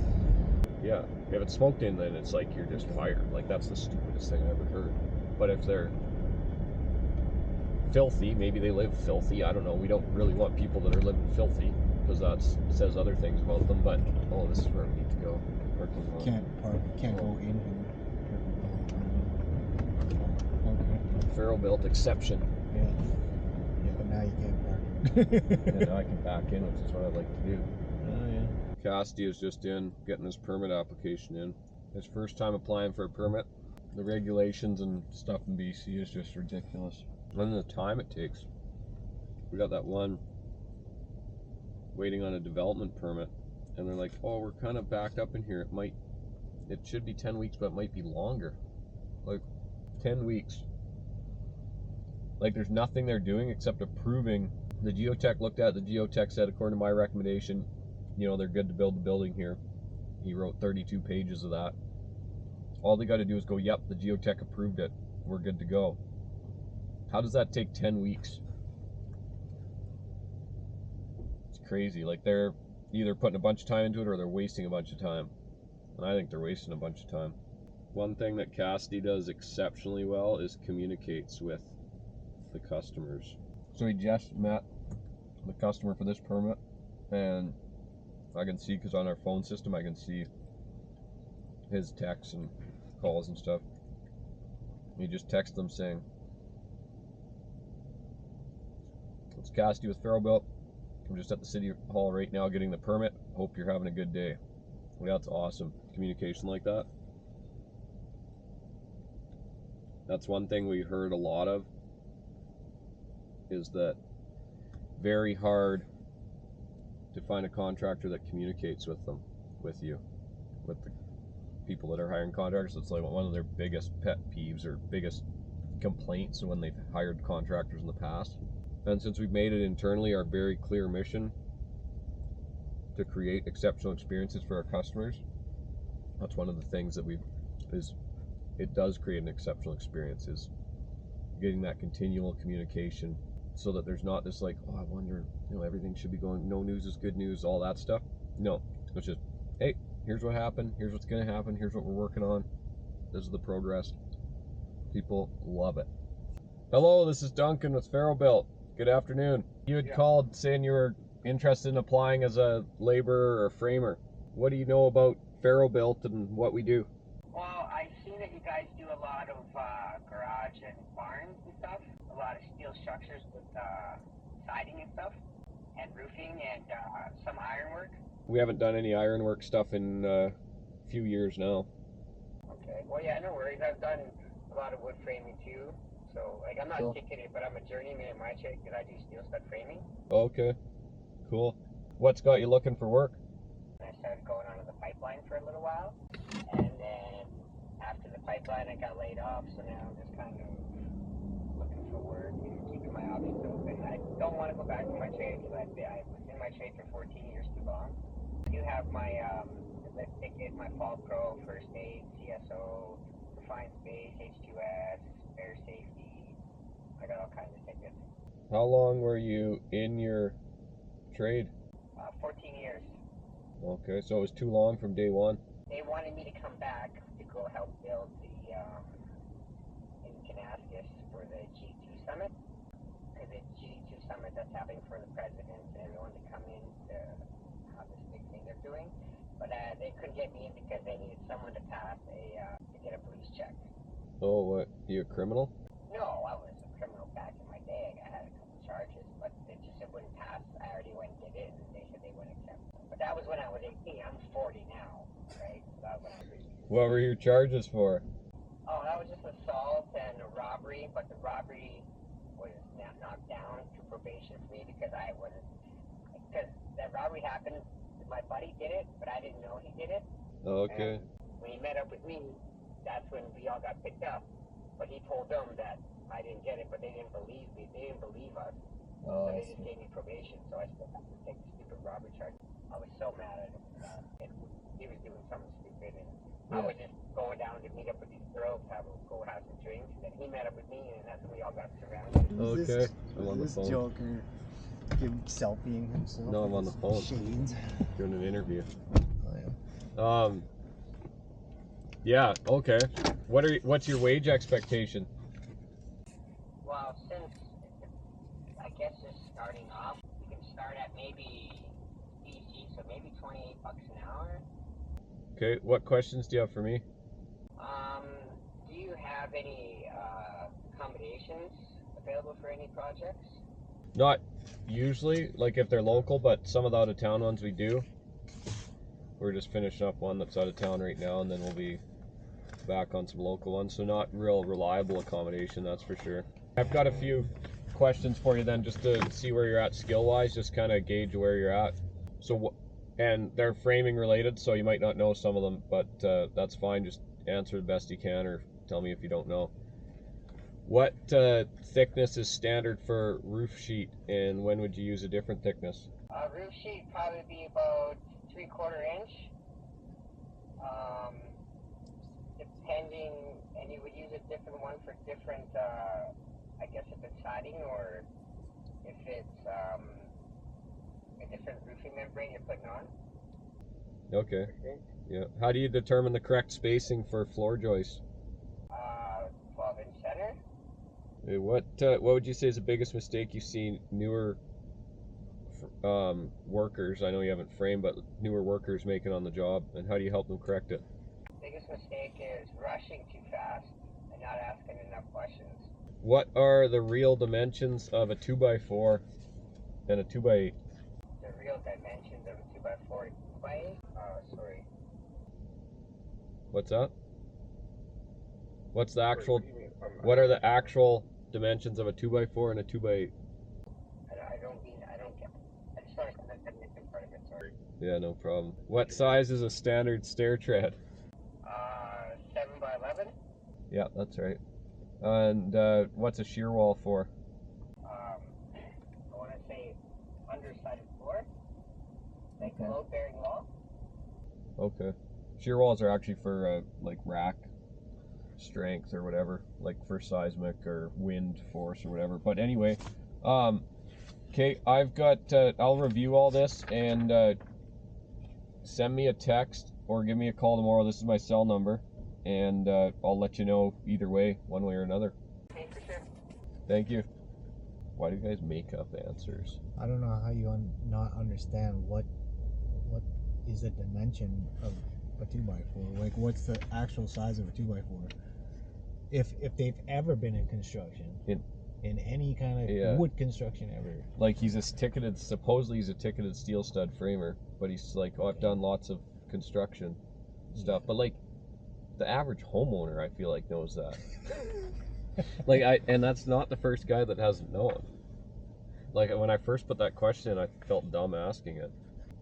Yeah. If it's smoked in, then it's like you're just fired. Like, that's the stupidest thing I ever heard. But if they're filthy, maybe they live filthy, I don't know. We don't really want people that are living filthy, because that says other things about them. But this is where we need to go. Parking lot.
Can't go in here. Okay.
Farrell built exception.
Yeah, but now you can't park.
And now I can back in, which is what I'd like to do.
Oh yeah.
Cassidy is just getting his permit application in. His first time applying for a permit. The regulations and stuff in BC is just ridiculous. And then the time it takes. We got that one waiting on a development permit, and they're like, oh, we're kind of backed up in here. It should be 10 weeks, but it might be longer. Like, 10 weeks. Like, there's nothing they're doing except approving. The geotech looked at, the geotech said, according to my recommendation, they're good to build the building here. He wrote 32 pages of that. All they got to do is go, yep, the geotech approved it. We're good to go. How does that take 10 weeks? It's crazy. Like, they're either putting a bunch of time into it or they're wasting a bunch of time. And I think they're wasting a bunch of time. One thing that Cassidy does exceptionally well is communicates with the customers. So he just met the customer for this permit, and I can see, because on our phone system I can see his texts and calls and stuff. You just text them saying, "It's Cassidy with Farrellbuilt. I'm just at the city hall right now getting the permit. Hope you're having a good day." Well, that's awesome. Communication like that. That's one thing we heard a lot of, is that very hard to find a contractor that communicates with them, with you, with the people that are hiring contractors. It's like one of their biggest pet peeves or biggest complaints when they've hired contractors in the past. And since we've made it internally our very clear mission to create exceptional experiences for our customers, that's one of the things that it does create an exceptional experience, is getting that continual communication, so that there's not this like, oh, I wonder, everything should be going, no news is good news, all that stuff. No, it's just, hey, here's what happened, here's what's going to happen, here's what we're working on, this is the progress. People love it. Hello, this is Duncan with Farrellbuilt. Good afternoon. You had called saying you were interested in applying as a laborer or framer. What do you know about Farrellbuilt and what we do?
Well, I've seen that you guys do a lot of garage and barns and stuff. A lot of steel structures with siding and stuff, and roofing and some ironwork.
We haven't done any ironwork stuff in a few years now.
Okay. Well, yeah, no worries. I've done a lot of wood framing too. So, like, I'm not kicking it, but I'm a journeyman in my trade because I do steel stud framing.
Okay, cool. What's got you looking for work?
I started going onto the pipeline for a little while, and then after the pipeline, I got laid off. So now I'm just kind of looking for work and keeping my options open. I don't want to go back to my trade because I was in my trade for 14 years too long. I do have my lift ticket, my Fall Pro, First Aid, CSO, Refined Space, H2S, Air Safety. I got all kinds of tickets.
How long were you in your trade?
14 years.
Okay, so it was too long from day one?
They wanted me to come back to go help build the in Kanaskus for the G2 Summit. Because the G2 Summit that's happening for the president and everyone to come in to have this big thing they're doing. But they couldn't get me in because they needed someone to pass to get a police check.
Oh, what? You a criminal?
No, I was a criminal back in my day. I had a couple charges, but it wouldn't pass. I already went and did it, and they said they wouldn't accept it. But that was when I was 18. I'm 40 now, right? So that was when I was 18.
What were your charges for?
Oh, that was just assault and a robbery, but the robbery was knocked down to probation for me because that robbery happened. My buddy did it, but I didn't know he did it.
Okay.
And when he met up with me, that's when we all got picked up. But he told them that I didn't get it, but they didn't believe me. They didn't believe us. So they just gave me probation, so I still have to take the stupid robbery charge. I was so mad at him. He was doing something stupid, and I was just going down to meet up with these girls, go have some drinks, and then he met up with me, and that's when we all got surrounded.
Okay. I'm on the phone.
Joker selfieing himself.
No, I'm on the phone.
Shades.
Doing an interview.
Oh,
Yeah, okay. What's your wage expectation?
Well, since I guess just starting off, you can start at maybe DC, so maybe $28 an hour.
Okay, what questions do you have for me?
Do you have any accommodations available for any projects?
Not usually, like if they're local, but some of the out of town ones we do. We're just finishing up one that's out of town right now, and then we'll be back on some local ones. So not real reliable accommodation, that's for sure. I've got a few questions for you then, just to see where you're at skill-wise, just kind of gauge where you're at. So, and they're framing related, so you might not know some of them, but that's fine. Just answer the best you can, or tell me if you don't know. What thickness is standard for roof sheet, and when would you use a different thickness?
Roof sheet probably be about 3/4 inch. Depending, and you would use a different one for different, I guess if it's siding or if it's a different roofing membrane you're putting on.
Okay. Yeah. How do you determine the correct spacing for floor joists?
12-inch center.
What would you say is the biggest mistake you've seen newer workers, I know you haven't framed, but newer workers making on the job, and how do you help them correct it?
Biggest mistake is rushing too fast and not asking enough questions.
What are the real dimensions of a 2x4 and a 2x8?
The real dimensions of a 2x4 plane? Sorry.
What's that? What's the actual, what are the actual dimensions of a 2x4 and a 2x8?
I don't get it. I just don't understand the definition part of it, sorry.
Yeah, no problem. What size is a standard stair tread?
7x11?
Yeah, that's right. And what's a shear wall for?
I want to say underside of floor, like load bearing wall.
Okay. Shear walls are actually for like rack strength or whatever, like for seismic or wind force or whatever. But anyway, okay, I've got, I'll review all this and send me a text or give me a call tomorrow. This is my cell number, and I'll let you know either way, one way or another.
Okay, for sure.
Thank you. Why do you guys make up answers?
I don't know how you not understand what is the dimension of a 2x4. Like, what's the actual size of a 2x4? If they've ever been in construction, in any kind of wood construction ever.
Like, supposedly he's a ticketed steel stud framer, but he's like, oh, I've done lots of construction stuff. But like, the average homeowner, I feel like, knows that. And that's not the first guy that hasn't known. Like, when I first put that question, I felt dumb asking it.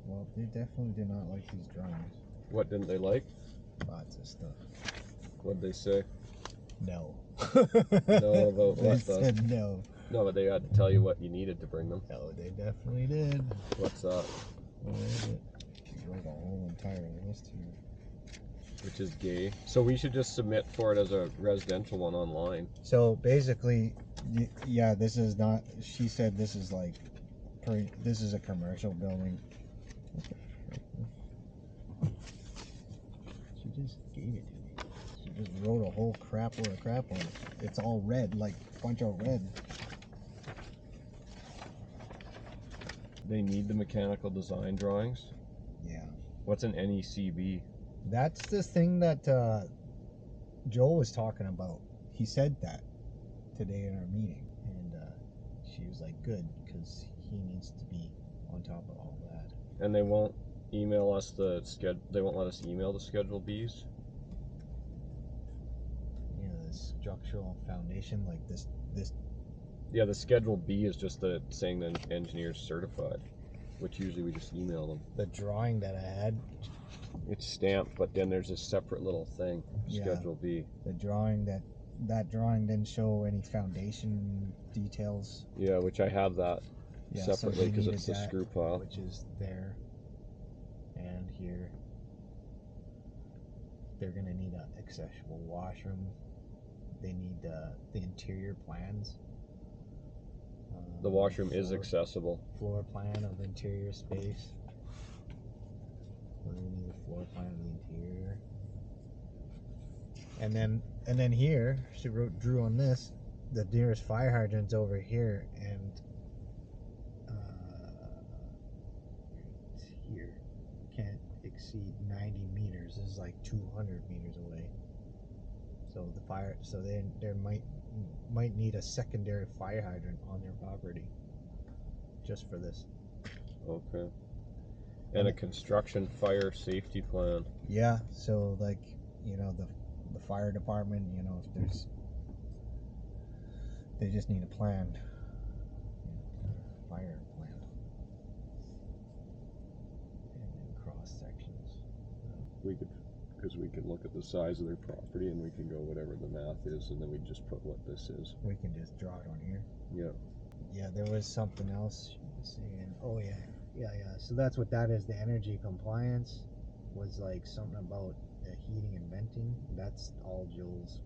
Well, they definitely did not like these drawings.
What didn't they like?
Lots of stuff.
What'd they say?
No.
No about
They
what?
said no.
No, but they had to tell you what you needed to bring them.
No, they definitely did.
What's that?
Where is it? She wrote a whole entire list here.
Which is gay. So we should just submit for it as a residential one online.
So basically, yeah, this is not. She said this is like, this is a commercial building. She just gave it to me. She just wrote a whole crap load of crap on it. It's all red, like punch out red.
They need the mechanical design drawings.
Yeah.
What's an NECB?
That's the thing that Joel was talking about. He said that today in our meeting, and she was like, "Good, because he needs to be on top of all that."
And they won't email us the schedule. They won't let us email the Schedule Bs.
You know, the structural foundation, like this.
Yeah, the Schedule B is just saying the engineer's certified, which usually we just email them.
The drawing that I had.
It's stamped, but then there's a separate little thing, Schedule B.
The drawing that drawing didn't show any foundation details.
Yeah, which I have that separately because it's the screw pile.
Which is there and here. They're gonna need an accessible washroom. They need the interior plans.
The washroom is accessible.
Floor plan of interior space. We need a floor plan of the interior. And then here, she drew on this, the nearest fire hydrant's over here, and it's here. Can't exceed 90 meters. This is like 200 meters away. So they might need a secondary fire hydrant on their property just for this.
Okay. And a construction fire safety plan.
Yeah, so like, you know, the fire department, you know, if there's, they just need a plan, fire plan, and then cross sections.
Because we could look at the size of their property and we can go whatever the math is, and then we just put what this is.
We can just draw it on here.
Yeah.
Yeah, there was something else she was saying. Oh yeah. So that's what that is. The energy compliance was like something about the heating and venting. That's all Joel's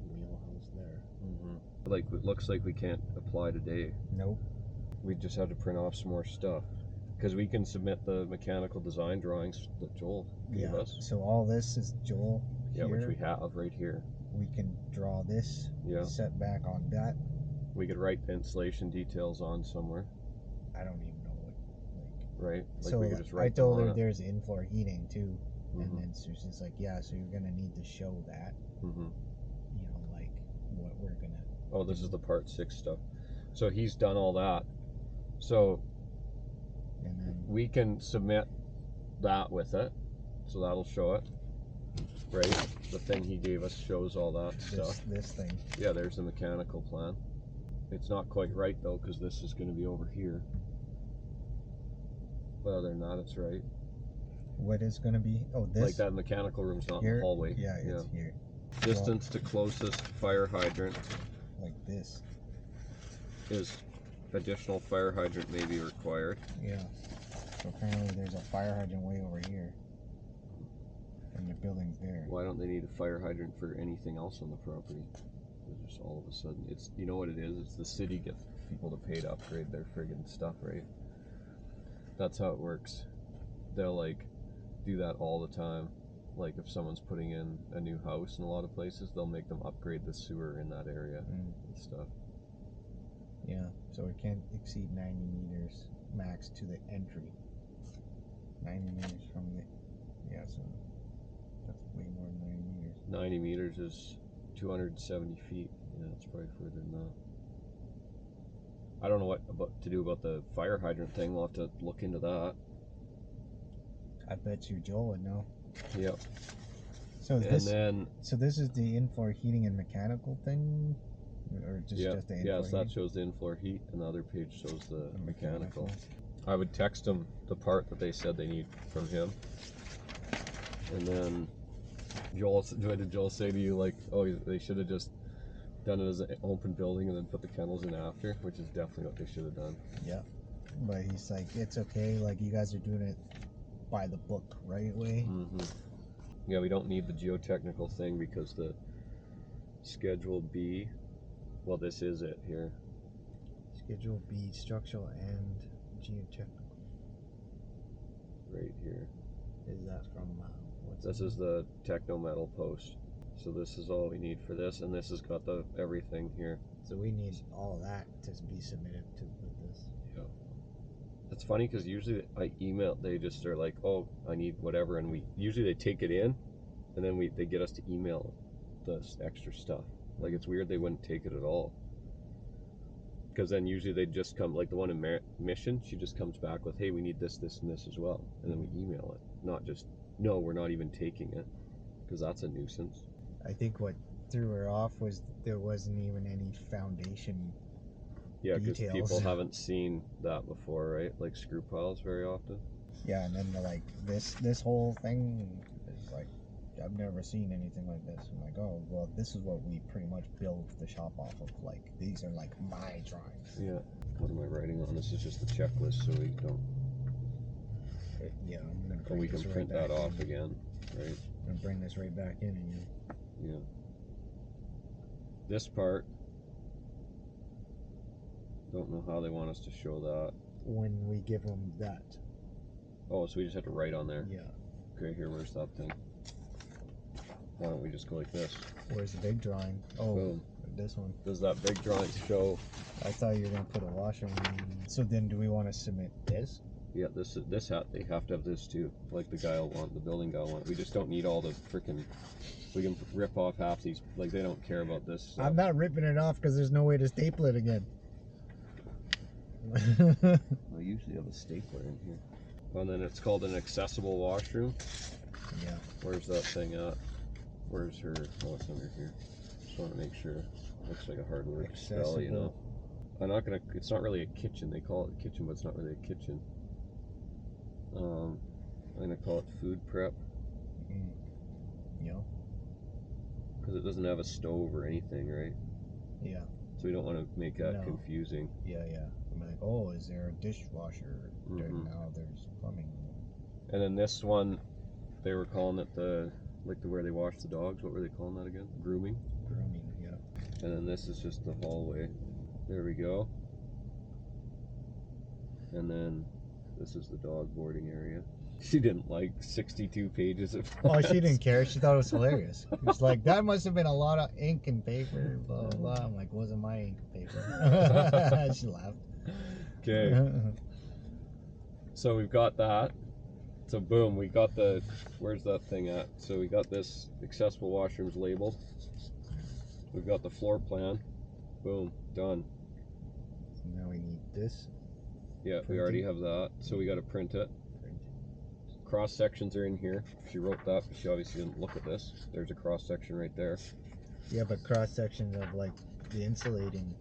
wheelhouse there.
Mm-hmm. Like, it looks like we can't apply today.
Nope.
We just have to print off some more stuff. Because we can submit the mechanical design drawings that Joel gave us.
So all this is Joel
here. Yeah, which we have right here.
We can draw this setback on that.
We could write the installation details on somewhere.
I don't even know what
right? Like
So
we could just
I
write
told
them
her
on it.
there's in-floor heating too, and
Mhm.
then so she's like, yeah, so you're gonna need to show that,
Mhm.
you know, like what we're gonna.
Oh, this is the part 6 stuff. So he's done all that. So
And then
we can submit that with it. So that'll show it. Right? The thing he gave us shows all that stuff.
this thing.
Yeah, there's the mechanical plan. It's not quite right though, because this is going to be over here. But other than that, it's right.
What is gonna be? Oh, this.
Like that mechanical room's not
here?
in the hallway.
Yeah, it's here.
Distance to closest fire hydrant.
Like this.
Is additional fire hydrant may be required.
Yeah. So apparently there's a fire hydrant way over here. And the building's there.
Why don't they need a fire hydrant for anything else on the property? It's just all of a sudden, it's, you know what it is? It's the city gets people to pay to upgrade their friggin' stuff, right? That's how it works. They'll like do that all the time. Like if someone's putting in a new house in a lot of places, they'll make them upgrade the sewer in that area and stuff.
Yeah, so it can't exceed 90 meters max to the entry. 90 meters from the, yeah, so that's way more than 90 meters.
90 meters is 270 feet. Yeah, it's probably further than that. I don't know what to do about the fire hydrant thing. We'll have to look into that.
I bet you Joel would know.
Yep.
So
And
this,
then,
so this is the in-floor heating and mechanical thing, or just the in-floor
yes, that
heating?
shows the in-floor heat, and the other page shows the mechanical. I would text them the part that they said they need from him, and then what did Joel say to you? Like, oh, they should have just done it as an open building and then put the kennels in after, which is definitely what they should have done.
Yeah, but he's like, it's okay. Like you guys are doing it by the book, right way.
Mm-hmm. Yeah, we don't need the geotechnical thing because the Schedule B, well, this is it here.
Schedule B, structural and geotechnical.
Right here.
Is that from, what's
This is the techno metal post. So this is all we need for this, and this has got the everything here.
So we need all that to be submitted to with this.
Yeah. It's funny because usually I email, they just are like, oh, I need whatever, and usually they take it in, and then they get us to email this extra stuff. Like it's weird they wouldn't take it at all. Because then usually they just come, like the one in Mission, she just comes back with, hey, we need this, this, and this as well. And then we email it. Not just, no, we're not even taking it. Because that's a nuisance.
I think what threw her off was there wasn't even any foundation.
Yeah, because people haven't seen that before, right? Like screw piles very often.
Yeah, and then this whole thing is like, I've never seen anything like this. I'm like, oh, well, this is what we pretty much build the shop off of. Like, these are like my drawings.
Yeah. What am I writing on? This is just the checklist, so we don't.
Yeah, I'm gonna.
Or we can print that off again, right?
I'm gonna bring this right back in again.
Yeah. This part, don't know how they want us to show that.
When we give them that.
Oh, so we just have to write on there.
Yeah.
Okay, here, where's that thing? Why don't we just go like this?
Where's the big drawing? Oh,
boom.
This one.
Does that big drawing show?
I thought you were gonna put a washer in. So then, do we want to submit this?
Yeah, this hat, they have to have this too. Like the guy will want, the building guy will want. We just don't need all the freaking. We can rip off half these. Like they don't care about this stuff.
I'm not ripping it off because there's no way to staple it again.
I usually have a stapler in here. And then it's called an accessible washroom.
Yeah.
Where's that thing at? Where's her? Oh, it's under here. Just want to make sure. Looks like a hard word to spell, you know. I'm not gonna. It's not really a kitchen. They call it a kitchen, but it's not really a kitchen. I'm gonna call it food prep.
Yeah.
Because it doesn't have a stove or anything, right?
Yeah.
So we don't want to make that confusing.
Yeah, yeah. I'm like, oh, is there a dishwasher? Now there's plumbing.
And then this one, they were calling it where they wash the dogs. What were they calling that again? Grooming.
Grooming, yeah.
And then this is just the hallway. There we go. And then this is the dog boarding area. She didn't like 62 pages of
Oh, she didn't care. She thought it was hilarious. It's like, that must have been a lot of ink and paper, blah, blah, blah. I'm like, wasn't my ink and paper. She laughed.
Okay. So we've got that. So boom, we got the, where's that thing at? So we got this accessible washrooms labeled. We've got the floor plan. Boom, done.
So now we need this.
Yeah, we already have that. So we got to print it. Cross sections are in here. She wrote that, but she obviously didn't look at this. There's a cross section right there.
You have a cross section of like the insulating.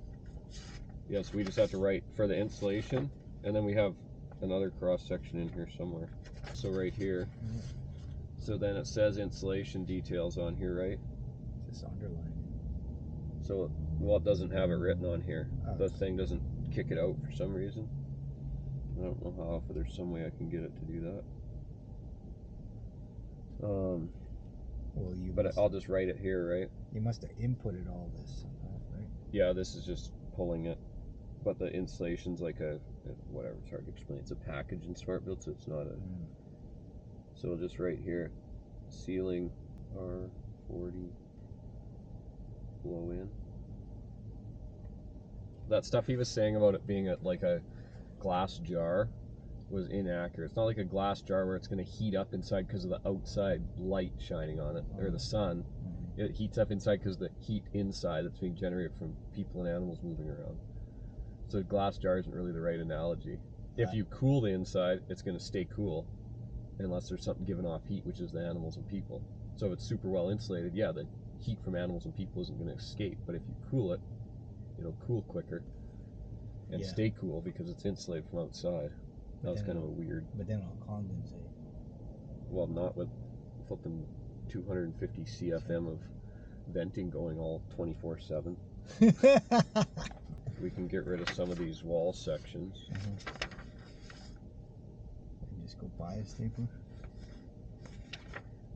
Yes, we just have to write for the insulation, and then we have another cross section in here somewhere. So right here. So then it says insulation details on here, right?
Just underline it.
So, well, it doesn't have it written on here. The thing doesn't kick it out for some reason. I don't know how, if there's some way I can get it to do that.
Well,
but I'll just write it here, right?
You must have inputted all this somehow, right?
Yeah, this is just pulling it. But the installation's like a whatever, it's hard to explain. It's a package in Smart Build, so it's not a. So we'll just write here, ceiling R40 blow in. That stuff he was saying about it being like a glass jar was inaccurate. It's not like a glass jar where it's going to heat up inside because of the outside light shining on it, or the sun. It heats up inside because of the heat inside that's being generated from people and animals moving around. So a glass jar isn't really the right analogy. If you cool the inside, it's going to stay cool unless there's something giving off heat, which is the animals and people. So if it's super well insulated, yeah, the heat from animals and people isn't going to escape. But if you cool it, it'll cool quicker and stay cool because it's insulated from outside. That was kind of a weird.
But then it'll condensate.
Well, not with flipping 250 CFM of venting going all 24/7. We can get rid of some of these wall sections.
And just go buy a stapler.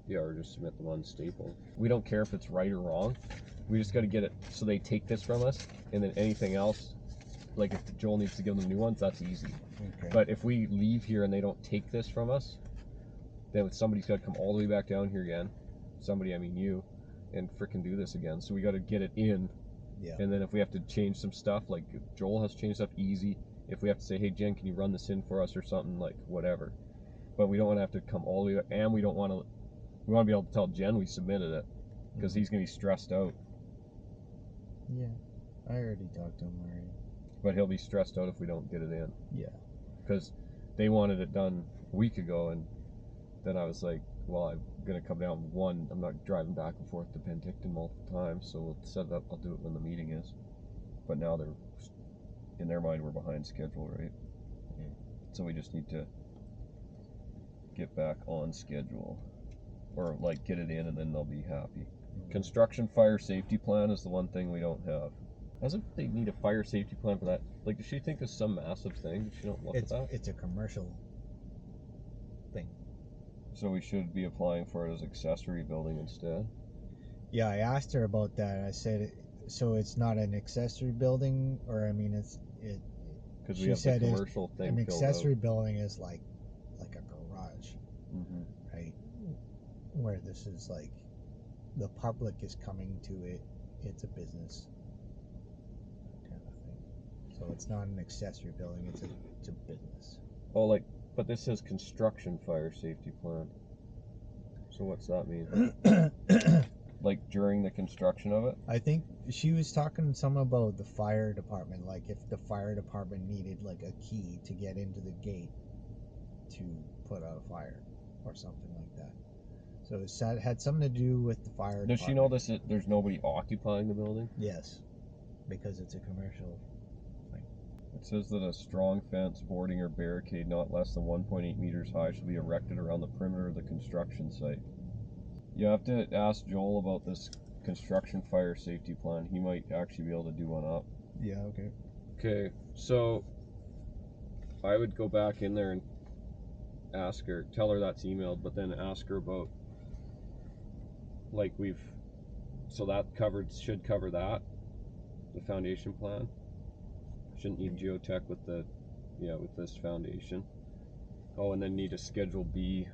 Yeah, or just submit them on staple. We don't care if it's right or wrong. We just got to get it so they take this from us, and then anything else, like if Joel needs to give them new ones, that's easy.
Okay.
But if we leave here and they don't take this from us, then somebody's got to come all the way back down here again. Somebody, I mean you, and frickin' do this again. So we got to get it in.
Yeah.
And then if we have to change some stuff, like if Joel has to change stuff, easy. If we have to say, hey Jen, can you run this in for us or something, like whatever. But we don't want to have to come all the way, and we don't want to. We want to be able to tell Jen we submitted it, because he's gonna be stressed out.
Yeah, I already talked to him already.
But he'll be stressed out if we don't get it in.
Yeah.
Because they wanted it done a week ago, and then I was like, well, I'm gonna come down one. I'm not driving back and forth to Penticton multiple times, so we'll set it up. I'll do it when the meeting is. But now they're, in their mind, we're behind schedule, right?
Yeah.
So we just need to get back on schedule, or like get it in, and then they'll be happy. Construction fire safety plan is the one thing we don't have. As if they need a fire safety plan for that. Like, does she think it's some massive thing? Does she don't look at that?
It's a commercial thing.
So we should be applying for it as accessory building instead.
Yeah, I asked her about that. I said, so it's not an accessory building, or I mean, it's it.
Because we have the commercial thing.
An accessory building is like a garage, right? Where this is like the public is coming to it. It's a business kind of thing. So it's not an accessory building. It's a business.
Oh, like, but this says construction fire safety plan. So what's that mean? Like during the construction of it?
I think she was talking some about the fire department, like if the fire department needed like a key to get into the gate to put out a fire or something like that. So it had something to do with the fire department.
Does she know this? There's nobody occupying the building?
Yes, because it's a commercial thing.
It says that a strong fence, boarding, or barricade not less than 1.8 meters high should be erected around the perimeter of the construction site. You have to ask Joel about this construction fire safety plan. He might actually be able to do one up.
Yeah, okay.
Okay, so I would go back in there and ask her, tell her that's emailed, but then ask her about, like, so that should cover that, the foundation plan. Shouldn't need geotech with with this foundation. Oh, and then need a Schedule B.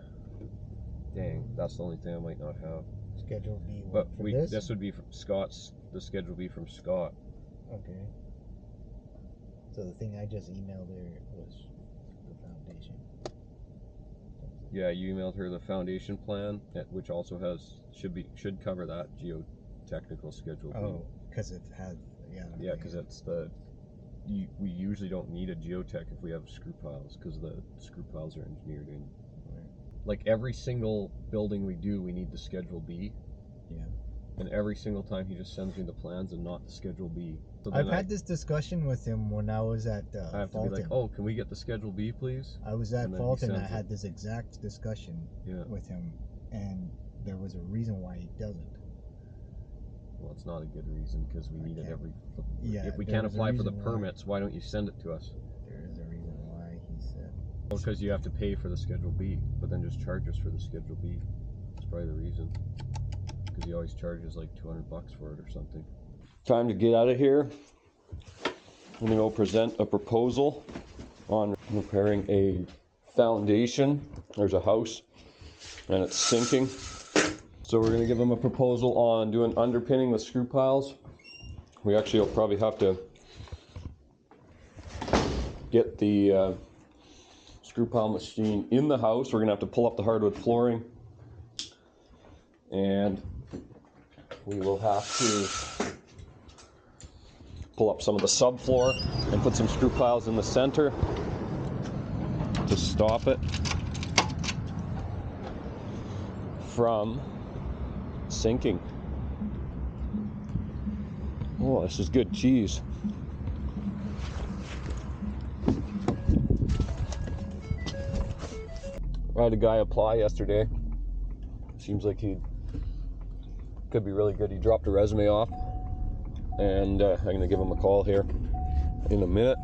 Dang, that's the only thing I might not have.
Schedule B.
But this would be from Scott's. The Schedule B from Scott.
Okay. So the thing I just emailed her was the foundation.
Yeah, you emailed her the foundation plan, which also should cover that geotechnical schedule B.
Oh, because it has, yeah.
Yeah, because it's we usually don't need a geotech if we have screw piles, because the screw piles are engineered in.
Right.
Like every single building we do, we need the Schedule B.
Yeah.
And every single time he just sends me the plans and not the Schedule B. So
I've had this discussion with him when I was at
I have
Fulton.
to be like, oh, can we get the Schedule B, please?
I was at
And then
Fulton and I
sends it.
had this exact discussion with him, and there was a reason why he doesn't.
Well, it's not a good reason, because we need it every...
Yeah,
if we can't apply for the permits, why don't you send it to us?
There is a reason why he said...
Well, because you have to pay for the Schedule B, but then just charge us for the Schedule B. That's probably the reason. Because he always charges like $200 for it or something. Time to get out of here. I'm gonna go present a proposal on repairing a foundation. There's a house and it's sinking. So we're gonna give them a proposal on doing underpinning with screw piles. We actually will probably have to get the screw pile machine in the house. We're gonna have to pull up the hardwood flooring, and we will have to pull up some of the subfloor and put some screw piles in the center to stop it from sinking. Oh, this is good cheese. I had a guy apply yesterday. Seems like he could be really good. He dropped a resume off, and I'm gonna give him a call here in a minute.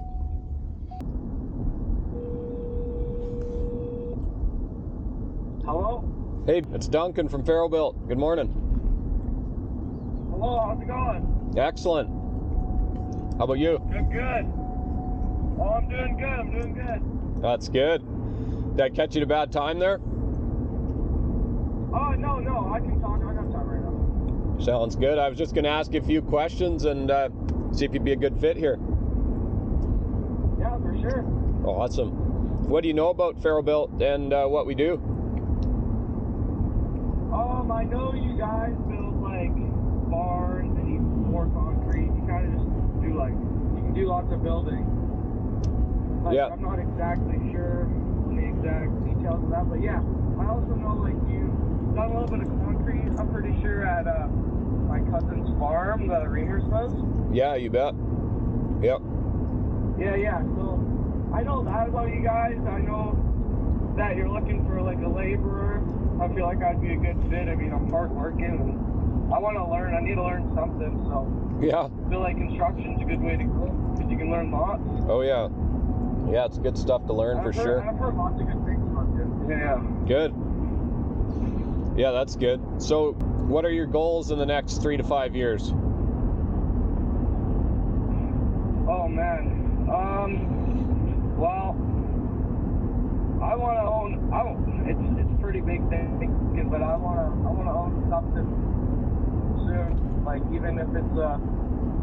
Hello?
Hey, it's Duncan from Ferrobuilt. Good morning.
Hello, how's it going?
Excellent. How about you?
Good. Oh, I'm doing good.
That's good. Did I catch you at a bad time there?
Oh, no, I can talk. I got time right now.
Sounds good. I was just gonna ask you a few questions and see if you'd be a good fit here.
Yeah, for sure.
Awesome. What do you know about Ferrobuilt and what we do?
I know you guys build like barns and you pour concrete. You kind of just do you can do lots of building.
Yeah.
I'm not exactly sure on the exact details of that, but yeah. I also know you've done a little bit of concrete. I'm pretty sure at my cousin's farm, the Reamer's house.
Yeah, you bet. Yep.
Yeah. So I know that about you guys. I know that you're looking for a laborer. I feel like I'd be a good fit. I mean, I'm hardworking and I want to learn. I need to learn something. So
yeah,
I feel like construction's a good way to go because you can learn lots.
Oh yeah. Yeah, it's good stuff to learn for sure.
I've heard lots of good things about it. Yeah.
Good. Yeah, that's good. So, what are your goals in the next 3 to 5 years?
Oh man. Well, I want to own. It's a pretty big thing, but I want to own something soon. Like even if it's a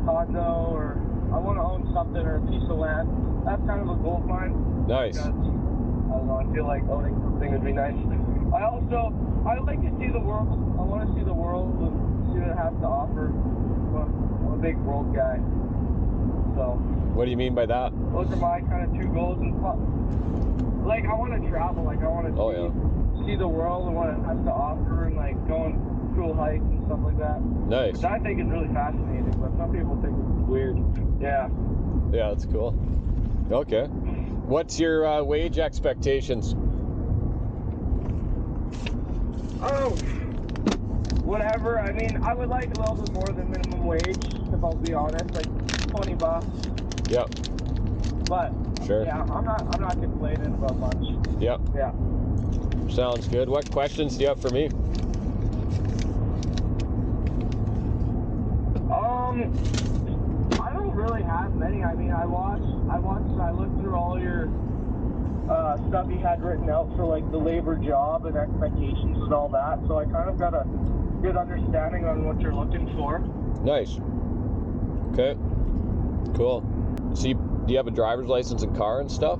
condo or I want to own something or a piece of land. That's kind of a goal of mine.
Nice.
Because, I don't know. I feel like owning something would be nice. I like to see the world. I want to see the world and see what it has to offer. I'm a big world guy. So.
What do you mean by that?
Those are my kind of two goals in I want to travel. I want to see the world and what it has to offer and go on cool hikes and stuff like that.
Nice.
Which I think is really fascinating, but some people think it's weird. Yeah.
Yeah, that's cool. Okay. What's your wage expectations?
Oh, whatever. I mean, I would like a little bit more than minimum wage, if I'll be honest, like $20.
Yep.
But
sure.
Yeah, I'm not complaining about much.
Yep.
Yeah.
Sounds good. What questions do you have for me?
I don't really have many. I mean, I looked through all your stuff you had written out for the labor job and expectations and all that, so I kind of got a good understanding on what you're looking for.
Nice. Okay. Cool. So do you have a driver's license and car and stuff?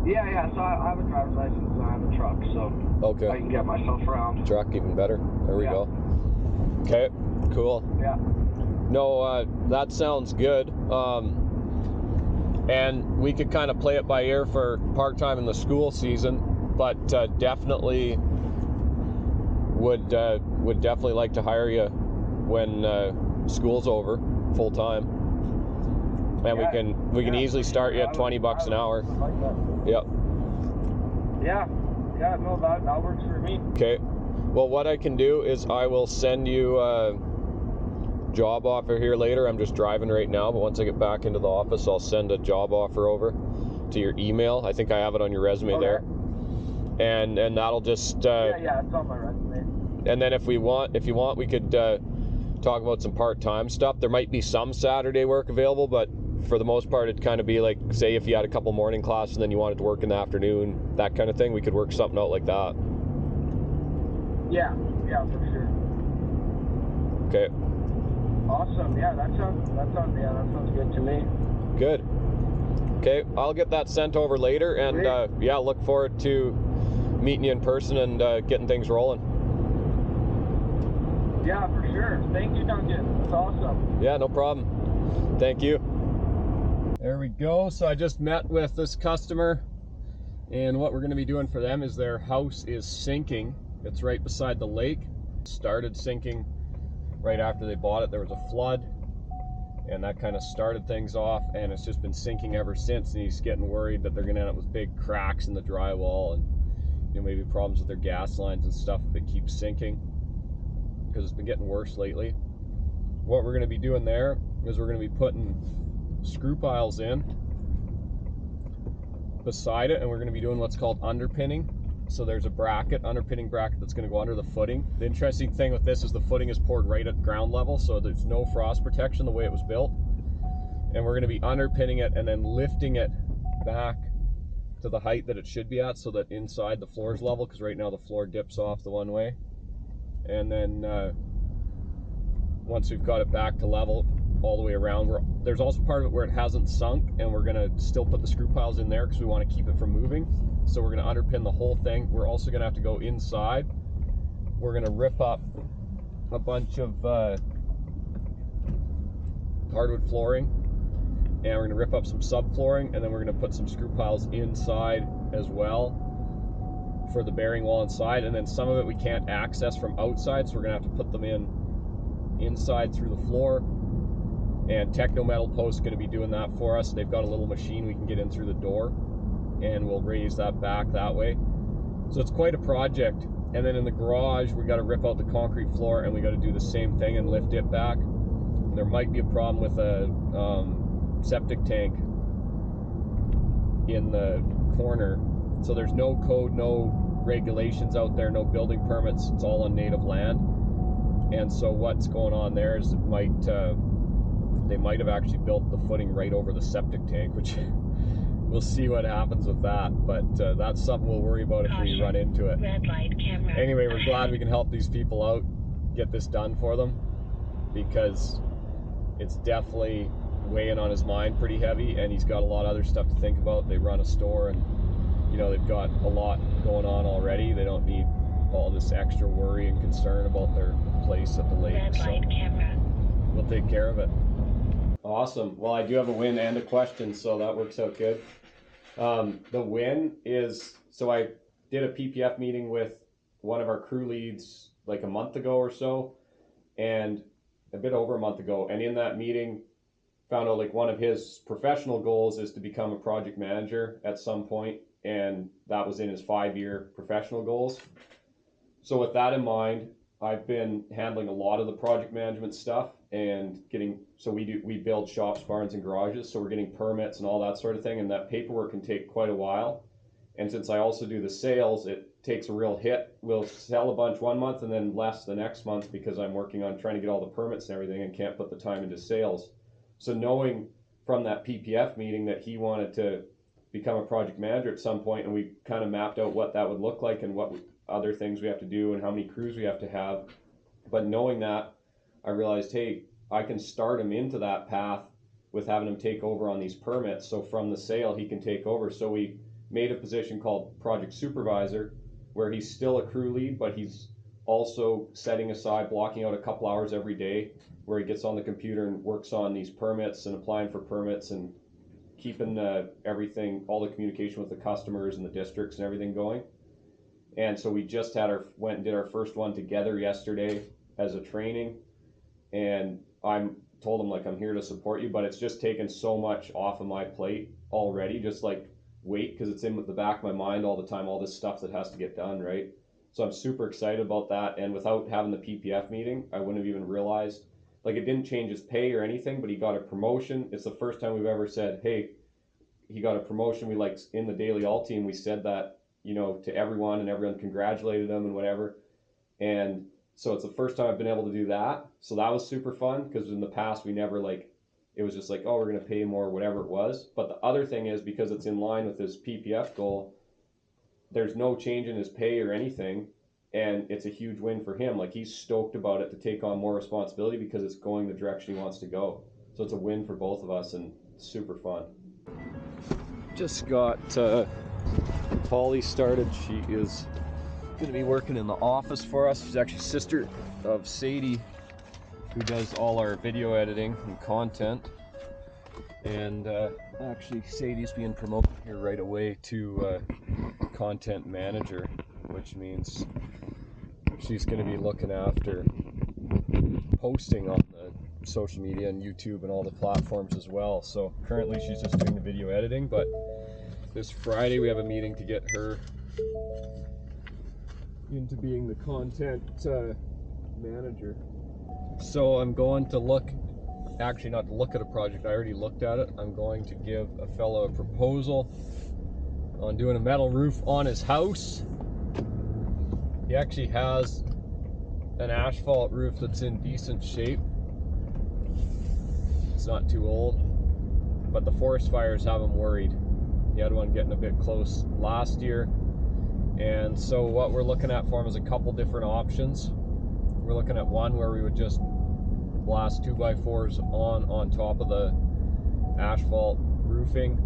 Yeah. So I have a driver's license and I have a truck, so I
Okay.
can get myself around.
Truck, even better. There we
Yeah.
go. Okay, cool.
Yeah.
No, that sounds good. And we could kind of play it by ear for part-time in the school season, but definitely would definitely like to hire you when school's over, full-time. And we can easily start you at $20 an hour.
Like that.
Yep.
Yeah, no, that works for me.
Okay. Well, what I can do is I will send you a job offer here later. I'm just driving right now, but once I get back into the office, I'll send a job offer over to your email. I think I have it on your resume there. And that'll just
Yeah, it's on my resume.
and then if you want, we could talk about some part-time stuff. There might be some Saturday work available, but for the most part, it'd kind of be like, say, if you had a couple morning classes and then you wanted to work in the afternoon, that kind of thing. We could work something out like that.
Yeah, for sure.
Okay.
Awesome. Yeah, that sounds good to me.
Good. Okay, I'll get that sent over later, and yeah, look forward to meeting you in person and getting things rolling.
Yeah, for sure. Thank you, Duncan. That's awesome.
Yeah, no problem. Thank you. There we go. So I just met with this customer, and what we're going to be doing for them is their house is sinking. It's right beside the lake. Started sinking right after they bought it. There was a flood, and that kind of started things off, and it's just been sinking ever since, and he's getting worried that they're going to end up with big cracks in the drywall and maybe problems with their gas lines and stuff if it keeps sinking, because it's been getting worse lately. What we're going to be doing there is we're going to be putting screw piles in beside it, and we're going to be doing what's called underpinning. So there's a underpinning bracket that's going to go under the footing. The interesting thing with this is the footing is poured right at ground level, so there's no frost protection the way it was built. And we're going to be underpinning it and then lifting it back to the height that it should be at, so that inside the floor is level, because right now the floor dips off the one way. And then once we've got it back to level all the way around, there's also part of it where it hasn't sunk, and we're going to still put the screw piles in there because we want to keep it from moving. So we're going to underpin the whole thing. We're also going to have to go inside. We're going to rip up a bunch of hardwood flooring, and we're going to rip up some subflooring, and then we're going to put some screw piles inside as well for the bearing wall inside. And then some of it we can't access from outside, so we're going to have to put them inside through the floor. And Techno Metal Post is going to be doing that for us. They've got a little machine we can get in through the door, and we'll raise that back that way. So it's quite a project. And then in the garage, we got to rip out the concrete floor, and we got to do the same thing and lift it back. There might be a problem with a septic tank in the corner. So there's no code, no regulations out there, no building permits. It's all on native land. And so what's going on there is they might have actually built the footing right over the septic tank, which we'll see what happens with that. But that's something we'll worry about if we run into it.
Red light camera.
Anyway, we're glad we can help these people out, get this done for them, because it's definitely weighing on his mind pretty heavy, and he's got a lot of other stuff to think about. They run a store, and they've got a lot going on already. They don't need all this extra worry and concern about their place at the lake.
Red light camera.
We'll take care of it. Awesome. Well, I do have a win and a question, so that works out good. The win is, so I did a PPF meeting with one of our crew leads like a month ago or so, and a bit over a month ago. And in that meeting, found out like one of his professional goals is to become a project manager at some point, and that was in his 5-year professional goals. So with that in mind, I've been handling a lot of the project management stuff and we build shops, barns, and garages, so we're getting permits and all that sort of thing, and that paperwork can take quite a while. And since I also do the sales, it takes a real hit. We'll sell a bunch one month and then less the next month, because I'm working on trying to get all the permits and everything and can't put the time into sales. So knowing from that PPF meeting that he wanted to become a project manager at some point, and we kind of mapped out what that would look like and what other things we have to do and how many crews we have to have. But knowing that, I realized, hey, I can start him into that path with having him take over on these permits. So from the sale, he can take over. So we made a position called project supervisor, where he's still a crew lead, but he's also setting aside, blocking out a couple hours every day where he gets on the computer and works on these permits and applying for permits and keeping everything, all the communication with the customers and the districts and everything going. And so we just went and did our first one together yesterday as a training, and told him, like, I'm here to support you, but it's just taken so much off of my plate already, just like weight, because it's in the back of my mind all the time, all this stuff that has to get done, right? So I'm super excited about that, and without having the PPF meeting, I wouldn't have even realized, like, it didn't change his pay or anything, but he got a promotion. It's the first time we've ever said, hey, he got a promotion. We, like, in the Daily All team, we said that, you know, to everyone, and everyone congratulated him and whatever. And so it's the first time I've been able to do that. So that was super fun, because in the past we never, like, it was just like, oh, we're going to pay more, whatever it was. But the other thing is, because it's in line with his PPF goal, there's no change in his pay or anything. And it's a huge win for him. Like, he's stoked about it to take on more responsibility because it's going the direction he wants to go. So it's a win for both of us, and super fun. Just got Polly started. She is going to be working in the office for us. She's actually sister of Sadie, who does all our video editing and content. And actually Sadie's being promoted here right away to content manager, which means she's going to be looking after posting on the social media and YouTube and all the platforms as well. So currently she's just doing the video editing, but this Friday we have a meeting to get her into being the content manager. So I'm going to actually not to look at a project, I already looked at it. I'm going to give a fellow a proposal on doing a metal roof on his house. He actually has an asphalt roof that's in decent shape. It's not too old, but the forest fires have him worried. He had one getting a bit close last year. And so what we're looking at for him is a couple different options. We're looking at one where we would just blast 2x4s on top of the asphalt roofing,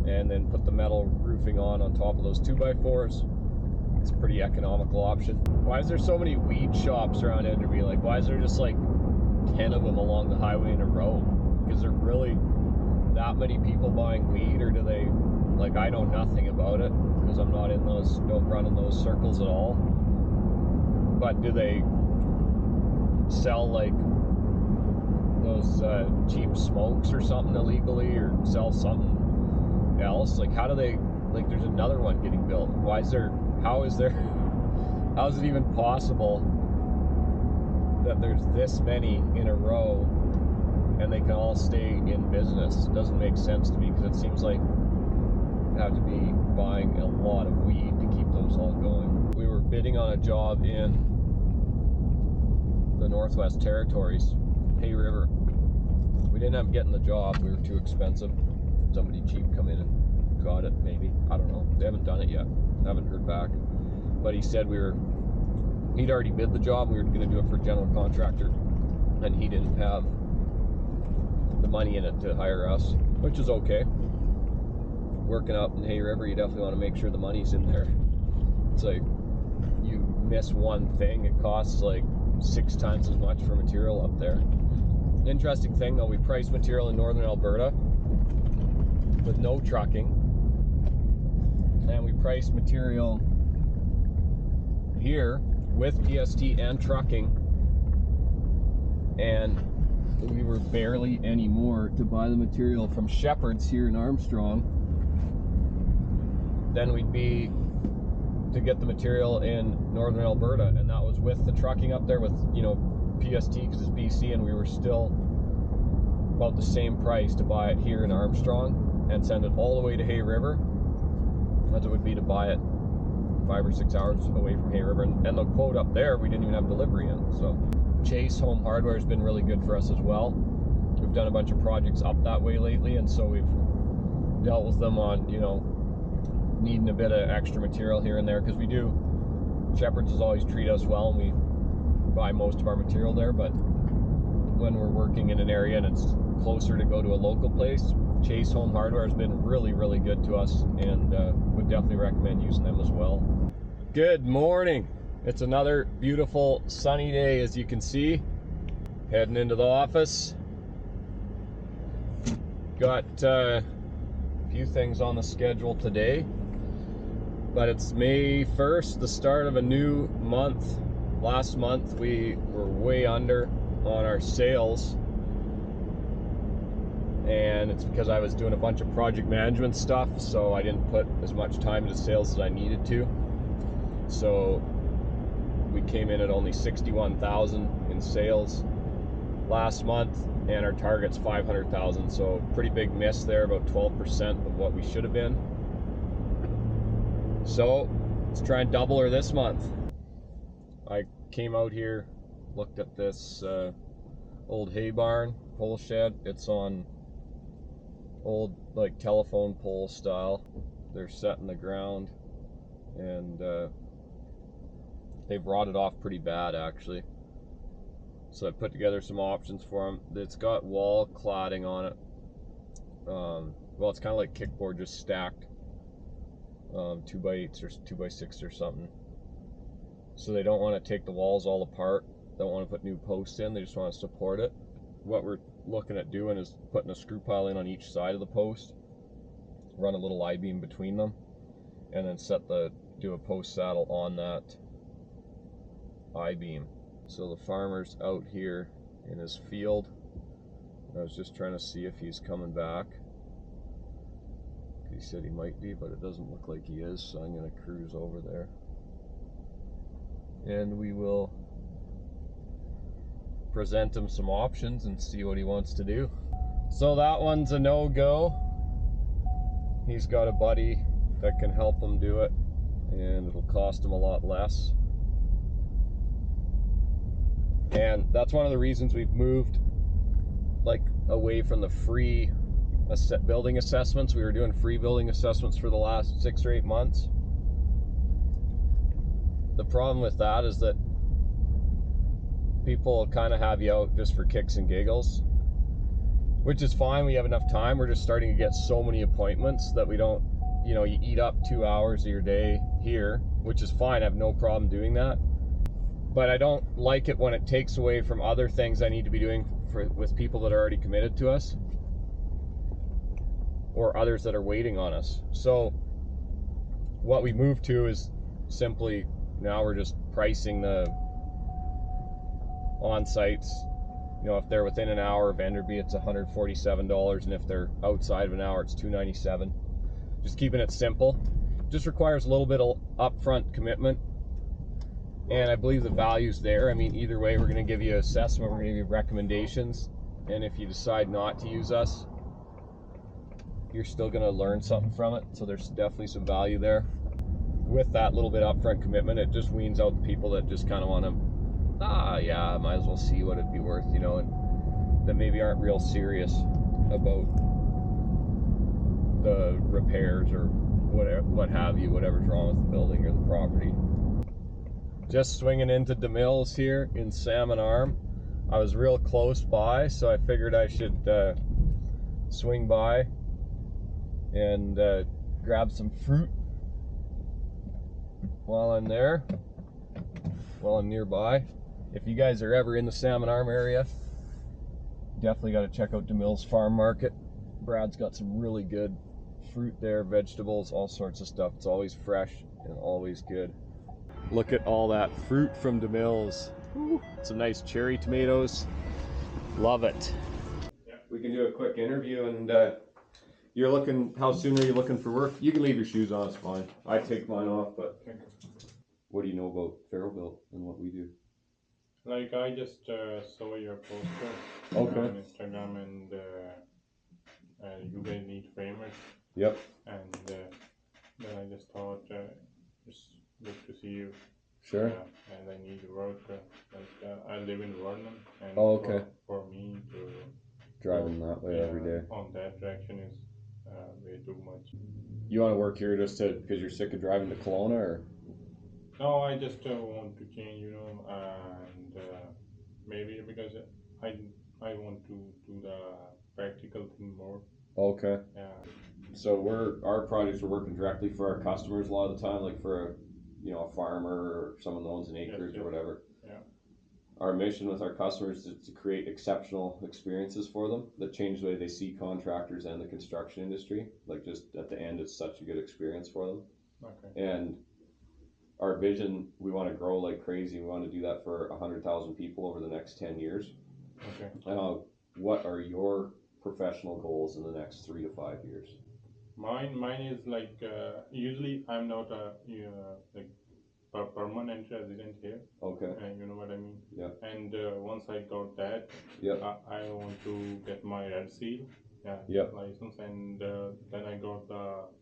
and then put the metal roofing on top of those 2x4s. It's a pretty economical option. Why is there so many weed shops around Enderby? Like, why is there just like 10 of them along the highway in a row? Is there really that many people buying weed, or do they, like, I know nothing about it because I'm not in those, don't run in those circles at all. But do they sell like those cheap smokes or something illegally, or sell something else? Like, how do they, like, there's another one getting built. Why is there, how is it even possible that there's this many in a row and they can all stay in business? It doesn't make sense to me, because it seems like you have to be buying a lot of weed to keep those all going. We were bidding on a job in the Northwest Territories, Hay River. We didn't end up getting the job, we were too expensive. Somebody cheap come in and got it, maybe. I don't know. They haven't done it yet. I haven't heard back. But he said he'd already bid the job, we were going to do it for a general contractor, and he didn't have the money in it to hire us, which is okay. Working up in Hay River, you definitely want to make sure the money's in there. It's like, you miss one thing, it costs like 6 times as much for material up there. Interesting thing though, we price material in northern Alberta with no trucking, and we price material here with PST and trucking, and we were barely any more to buy the material from Shepherd's here in Armstrong than we'd be to get the material in northern Alberta. And that was with the trucking up there with, you know, PST, because it's BC, and we were still about the same price to buy it here in Armstrong and send it all the way to Hay River as it would be to buy it 5 or 6 hours away from Hay River. And the quote up there, we didn't even have delivery in. So Chase Home Hardware has been really good for us as well. We've done a bunch of projects up that way lately, and so we've dealt with them on, you know, needing a bit of extra material here and there, because we do, Shepherd's has always treated us well, and we buy most of our material there. But when we're working in an area and it's closer to go to a local place, Chase Home Hardware has been really, really good to us, and would definitely recommend using them as well. Good morning. It's another beautiful sunny day, as you can see. Heading into the office. Got a few things on the schedule today, but it's May 1st, the start of a new month. Last month we were way under on our sales, and it's because I was doing a bunch of project management stuff, so I didn't put as much time into sales as I needed to. So we came in at only 61,000 in sales last month, and our target's 500,000, so pretty big miss there, about 12% of what we should have been. So let's try and double her this month. I came out here, looked at this old hay barn pole shed. It's on old like telephone pole style. They're set in the ground, and they've rotted off pretty bad actually. So I put together some options for them. It's got wall cladding on it. Well, it's kind of like kickboard, just stacked 2x8s or 2x6 or something. So they don't want to take the walls all apart. They don't want to put new posts in. They just want to support it. What we're looking at doing is putting a screw pile in on each side of the post, run a little I-beam between them, and then do a post saddle on that I-beam. So the farmer's out here in his field. I was just trying to see if he's coming back. He said he might be, but it doesn't look like he is, so I'm going to cruise over there. And we will present him some options and see what he wants to do. So that one's a no-go. He's got a buddy that can help him do it, and it'll cost him a lot less. And that's one of the reasons we've moved like away from the free building assessments. We were doing free building assessments for the last 6 or 8 months. The problem with that is that people kind of have you out just for kicks and giggles, which is fine. We have enough time. We're just starting to get so many appointments that we don't, you eat up 2 hours of your day here, which is fine. I have no problem doing that. But I don't like it when it takes away from other things I need to be doing with people that are already committed to us, or others that are waiting on us. So what we moved to is simply, now we're just pricing the on-sites. If they're within an hour of Enderby, it's $147, and if they're outside of an hour, it's $297. Just keeping it simple. Just requires a little bit of upfront commitment, and I believe the value's there. I mean, either way, we're going to give you an assessment, we're going to give you recommendations, and if you decide not to use us, you're still going to learn something from it. So there's definitely some value there. With that little bit upfront commitment, it just weans out the people that just kind of want to, yeah, I might as well see what it'd be worth, and that maybe aren't real serious about the repairs or what have you, whatever's wrong with the building or the property. Just swinging into DeMills here in Salmon Arm. I was real close by, so I figured I should swing by and grab some fruit while I'm there, while I'm nearby. If you guys are ever in the Salmon Arm area, definitely got to check out DeMills Farm Market. Brad's got some really good fruit there, vegetables, all sorts of stuff. It's always fresh and always good. Look at all that fruit from DeMills. Some nice cherry tomatoes. Love it. We can do a quick interview, and how soon are you looking for work? You can leave your shoes on, it's fine. I take mine off, but what do you know about Ferrobuilt and what we do?
Like, I just saw your poster
Okay.
on Instagram, and you guys need framers.
Yep.
And then I just thought, it's good to see you.
Sure.
And I need work. I live in Vernon, and
okay.
for me to
driving that way every day
on that direction is way too much.
You want to work here just because you're sick of driving to Kelowna, or?
No, I just want to change, and maybe because I want to do the practical thing more.
Okay.
Yeah.
So our projects are working directly for our customers a lot of the time, like for a farmer or someone that owns an acreage or whatever.
Yeah.
Our mission with our customers is to create exceptional experiences for them that change the way they see contractors and the construction industry. Like just at the end, it's such a good experience for them.
Okay.
And our vision, we want to grow like crazy. We want to do that for 100,000 people over the next 10 years.
Okay.
What are your professional goals in the next 3 to 5 years?
Mine is like usually I'm not like a permanent resident here.
Okay.
You know what I mean?
Yeah.
And once I got that, I want to get my red seal license, and then I got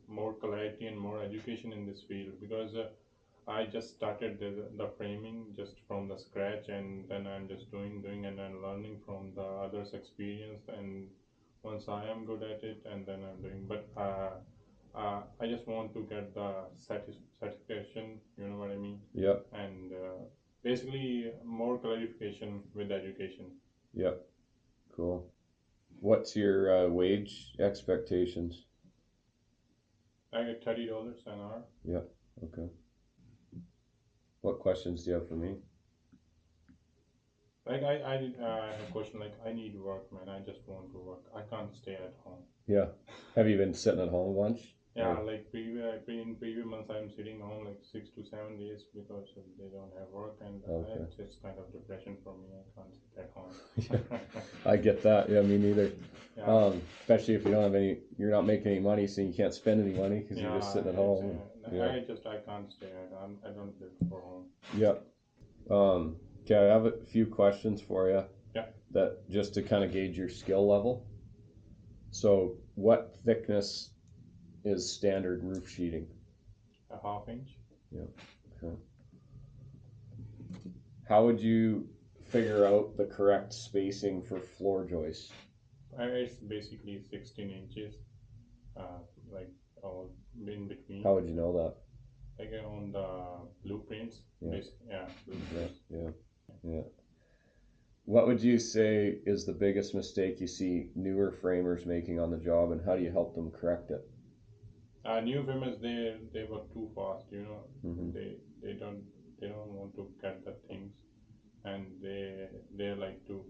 more clarity and more education in this field, because I just started the framing just from the scratch, and then I'm just doing and I'm learning from the others' experience, and once I am good at it, and then I'm doing. But I just want to get the certification. You know what I mean?
Yeah.
And basically more clarification with education.
Yeah. Cool. What's your wage expectations?
I get $30 an hour.
Yeah. Okay. What questions do you have for me?
Like I have a question. Like, I need work, man. I just want to work. I can't stay at home.
Yeah. Have you been sitting at home a bunch?
Yeah, like in previous months, I'm sitting home like 6 to 7 days because they don't have work, and it's kind of depression for me. I can't sit at home.
I get that. Yeah, me neither.
Yeah.
Especially if you don't have you're not making any money, so you can't spend any money because you're just sitting at home.
I can't stay. I don't live for home.
Yeah. Okay, I have a few questions for you.
Yeah.
That just to kind of gauge your skill level. So, what thickness is standard roof sheeting?
A ½ inch.
Yeah. Okay. How would you figure out the correct spacing for floor joists?
It's basically 16 inches, like all in between.
How would you know that?
Like on the blueprints.
Yeah.
Blueprints.
Yeah. What would you say is the biggest mistake you see newer framers making on the job, and how do you help them correct it?
New framers, they work too fast. You know,
Mm-hmm.
they don't want to cut the things, and they like to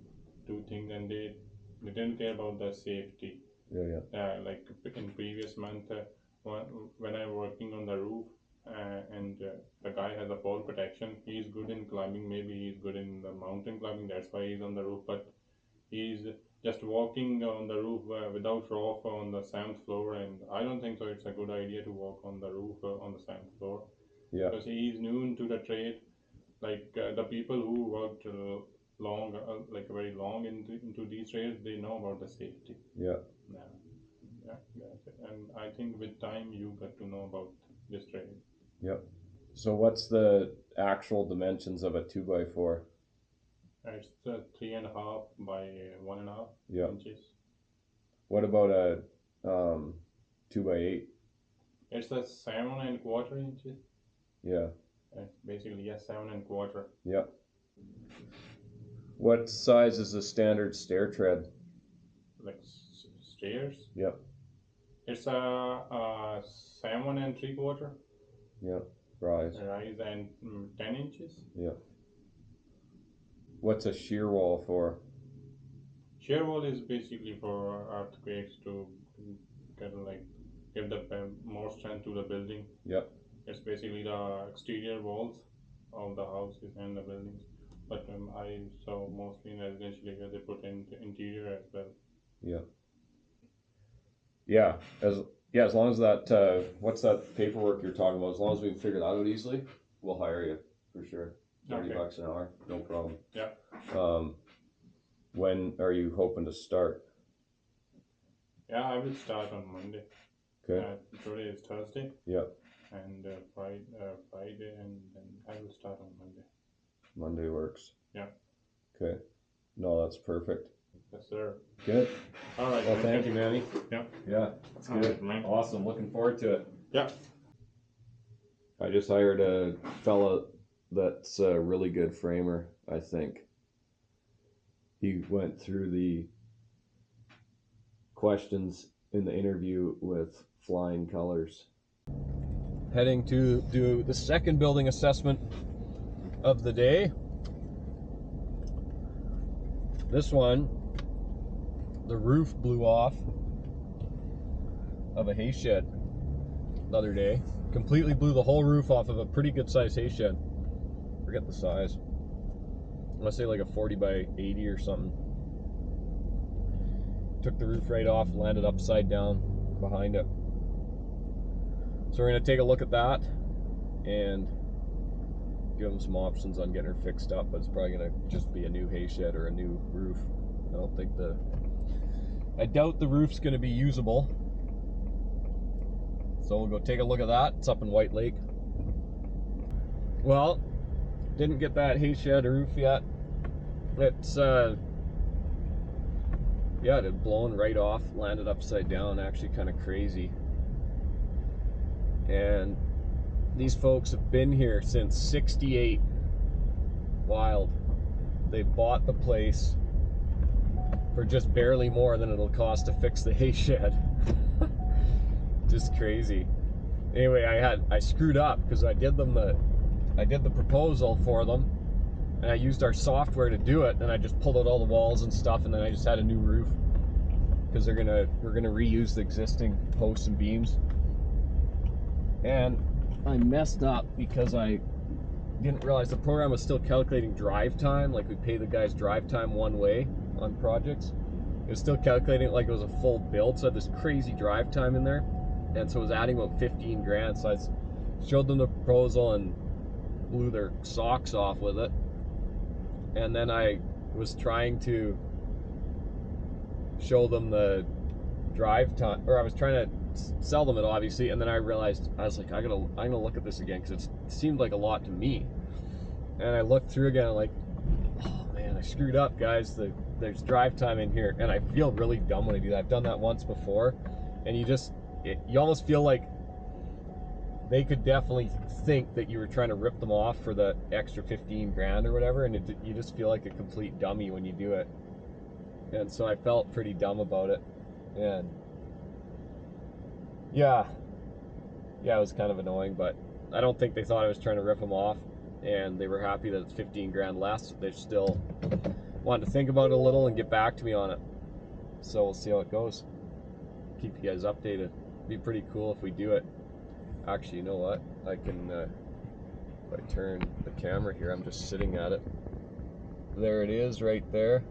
do things, and they don't care about the safety.
Yeah.
Like in previous month, when I'm working on the roof, and the guy has a fall protection. He's good in climbing. Maybe he's good in the mountain climbing. That's why he's on the roof. But he's just walking on the roof without roof on the 7th floor, and I don't think so. It's a good idea to walk on the roof on the 7th floor.
Yeah.
Because he is new to the trade. Like the people who worked long, like very long into these trades, they know about the safety.
Yeah.
Yeah, that's it. And I think with time you got to know about this trade.
Yep. So what's the actual dimensions of a 2x4?
It's 3.5 by 1.5 inches.
What about a 2x8?
It's a 7.25 inches.
Yeah.
It's basically 7.25.
Yep. What size is the standard stair tread?
Like stairs?
Yep.
It's a 7.75.
Yep. Rise
and 10 inches.
Yep. What's a shear wall for?
Shear wall is basically for earthquakes to give the more strength to the building.
Yep.
It's basically the exterior walls of the houses and the buildings. But I saw mostly in residential area they put in the interior as well.
Yeah. Yeah. As long as that what's that paperwork you're talking about? As long as we can figure that out easily, we'll hire you for sure. $30 an hour, no problem.
Yeah.
When are you hoping to start?
Yeah, I will start on Monday.
Okay.
Today is Thursday.
Yep.
And Friday, and then I will start on Monday.
Monday works.
Yeah.
Okay. No, that's perfect.
Yes, sir.
Good.
All right.
Well, thank you, Manny.
Yeah.
Yeah. That's good.
Right, man.
Awesome. Looking forward to it.
Yeah.
I just hired a fella that's a really good framer, I think. He went through the questions in the interview with flying colors. Heading to do the second building assessment of the day. This one, the roof blew off of a hay shed the other day. Completely blew the whole roof off of a pretty good sized hay shed. Forget the size. I want to say like a 40 by 80 or something. Took the roof right off, landed upside down behind it. So we're going to take a look at that and give them some options on getting her fixed up, but it's probably going to just be a new hay shed or a new roof. I doubt the roof's going to be usable. So we'll go take a look at that. It's up in White Lake. Well, didn't get that hay shed roof yet. It's yeah, it had blown right off, landed upside down, actually kind of crazy. And these folks have been here since '68. Wild. They bought the place for just barely more than it'll cost to fix the hay shed. Just crazy. Anyway, I screwed up because I did the proposal for them, and I used our software to do it, and I just pulled out all the walls and stuff, and then I just had a new roof because we're gonna reuse the existing posts and beams. And I messed up because I didn't realize the program was still calculating drive time. Like, we pay the guys drive time one way on projects. It was still calculating it like it was a full build, so I had this crazy drive time in there, and so it was adding about 15 grand. So I showed them the proposal and blew their socks off with it. And then I was trying to show them the drive time, or I was trying to sell them it, obviously, and then I realized, I was like, I'm gonna look at this again because it seemed like a lot to me. And I looked through again, like, oh man, I screwed up, guys. There's drive time in here, and I feel really dumb when I do that. I've done that once before, and you almost feel like they could definitely think that you were trying to rip them off for the extra 15 grand or whatever, and you just feel like a complete dummy when you do it. And so I felt pretty dumb about it, and yeah, it was kind of annoying, but I don't think they thought I was trying to rip them off, and they were happy that it's 15 grand less. They still wanted to think about it a little and get back to me on it. So we'll see how it goes. Keep you guys updated. It'd be pretty cool if we do it. Actually, you know what? I can, if I turn the camera here, I'm just sitting at it. There it is right there.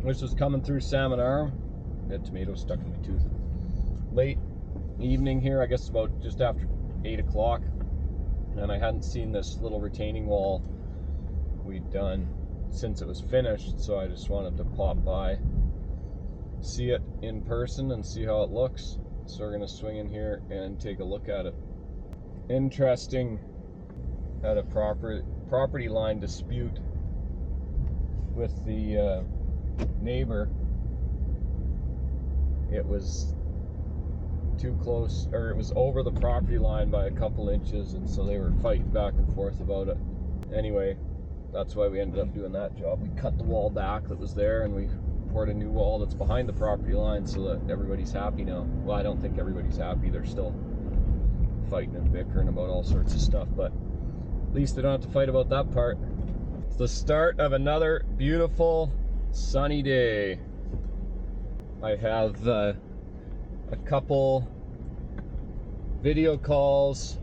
This was coming through Salmon Arm. I had tomato stuck in my tooth. Late evening here, I guess about just after 8 o'clock. And I hadn't seen this little retaining wall we'd done since it was finished, so I just wanted to pop by, see it in person and see how it looks. So we're gonna swing in here and take a look at it. Interesting, had a property line dispute with the neighbor. It was too close, or it was over the property line by a couple inches, and so they were fighting back and forth about it. Anyway, that's why we ended up doing that job. We cut the wall back that was there, and we poured a new wall that's behind the property line so that everybody's happy now. Well, I don't think everybody's happy. They're still fighting and bickering about all sorts of stuff, but at least they don't have to fight about that part. It's the start of another beautiful sunny day. I have a couple video calls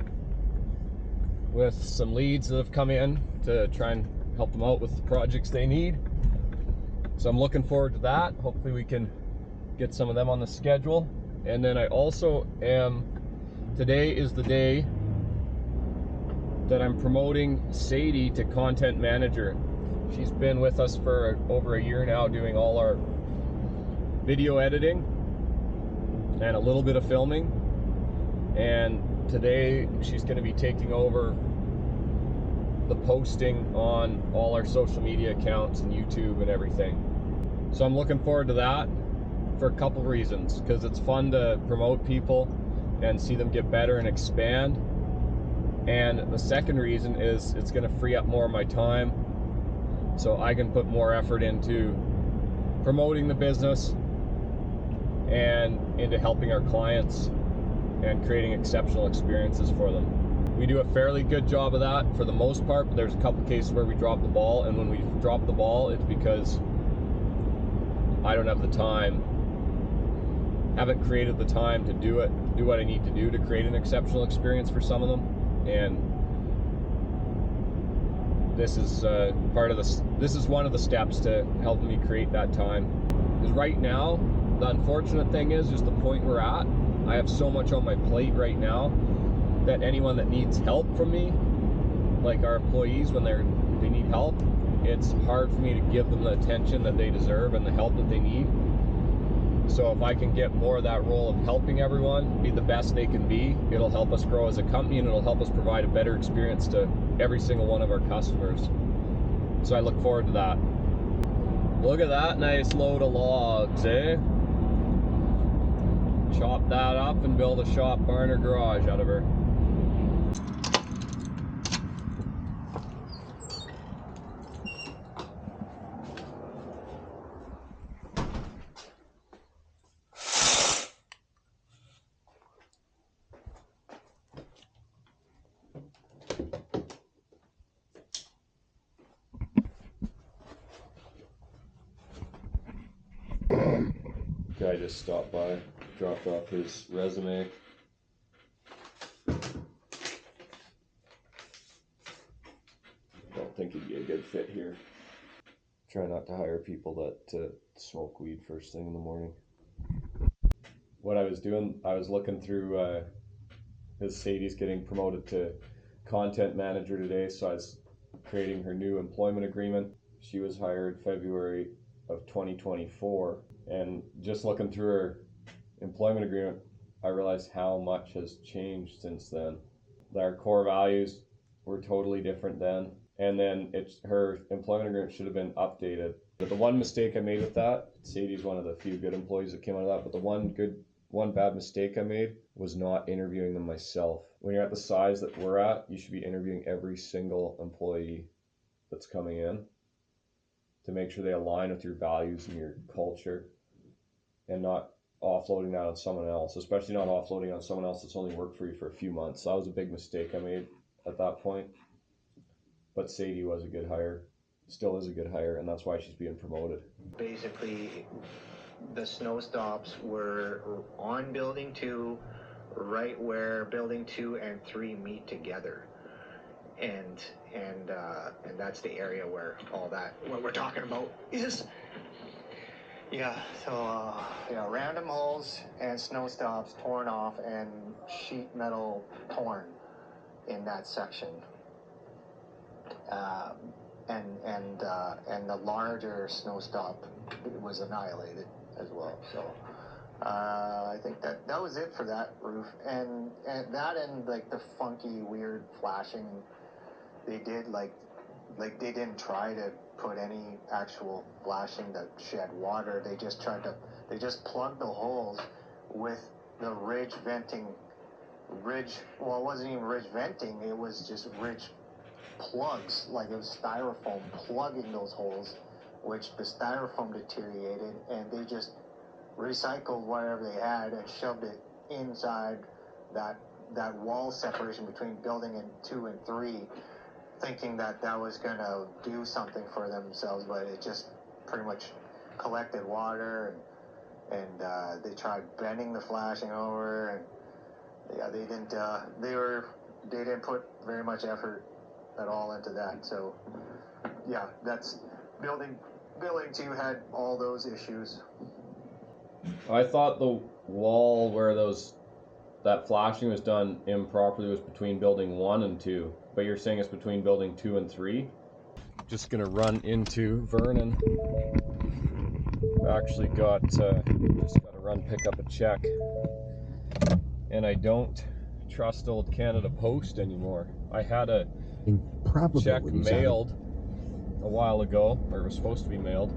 with some leads that have come in to try and help them out with the projects they need. So I'm looking forward to that. Hopefully we can get some of them on the schedule. And then I also today is the day that I'm promoting Sadie to content manager. She's been with us for over a year now, doing all our video editing and a little bit of filming. And today she's going to be taking over the posting on all our social media accounts and YouTube and everything. So I'm looking forward to that for a couple reasons, because it's fun to promote people and see them get better and expand. And the second reason is it's going to free up more of my time so I can put more effort into promoting the business and into helping our clients and creating exceptional experiences for them. We do a fairly good job of that for the most part, but there's a couple cases where we drop the ball, and when we drop the ball, it's because I don't have the time, haven't created the time to do what I need to do to create an exceptional experience for some of them. And this is this is one of the steps to helping me create that time. Because right now, the unfortunate thing is just the point we're at, I have so much on my plate right now that anyone that needs help from me, like our employees, when they need help, it's hard for me to give them the attention that they deserve and the help that they need. So if I can get more of that role of helping everyone be the best they can be, it'll help us grow as a company, and it'll help us provide a better experience to every single one of our customers. So I look forward to that. Look at that nice load of logs, eh? Chop that up and build a shop, barn, or garage out of her. Guy just stopped by, dropped off his resume. Don't think he'd be a good fit here. Try not to hire people that smoke weed first thing in the morning. What I was doing, I was looking through, because Sadie's getting promoted to content manager today, so I was creating her new employment agreement. She was hired February of 2024, and just looking through her employment agreement, I realized how much has changed since then. Our core values were totally different then, and then her employment agreement should have been updated. But the one mistake I made with that, Sadie's one of the few good employees that came out of that, but the one bad mistake I made was not interviewing them myself. When you're at the size that we're at, you should be interviewing every single employee that's coming in to make sure they align with your values and your culture, and not offloading that on someone else, especially not offloading on someone else that's only worked for you for a few months. So that was a big mistake I made at that point. But Sadie was a good hire, still is a good hire, and that's why she's being promoted.
Basically, the snow stops were on building 2, right where building 2 and 3 meet together. And that's the area where all that, what we're talking about, is. Yeah, so random holes and snow stops torn off and sheet metal torn in that section. And the larger snow stop was annihilated as well. So I think that was it for that roof. And that, and like the funky, weird flashing they did, like they didn't try to put any actual flashing that shed water. They just plugged the holes with the ridge venting. Well, it wasn't even ridge venting, it was just ridge plugs, like it was styrofoam plugging those holes, which the styrofoam deteriorated, and they just recycled whatever they had and shoved it inside that wall separation between building 2 and 3, thinking that was gonna do something for themselves, but it just pretty much collected water, and they tried bending the flashing over, and yeah, they didn't put very much effort at all into that. So yeah, that's building 2 had all those issues.
I thought the wall where that flashing was done improperly was between building 1 and 2, but you're saying it's between building 2 and 3? Just gonna run into Vernon. Actually just gotta run pick up a check, and I don't trust Old Canada Post anymore. I had a check mailed a while ago, or it was supposed to be mailed,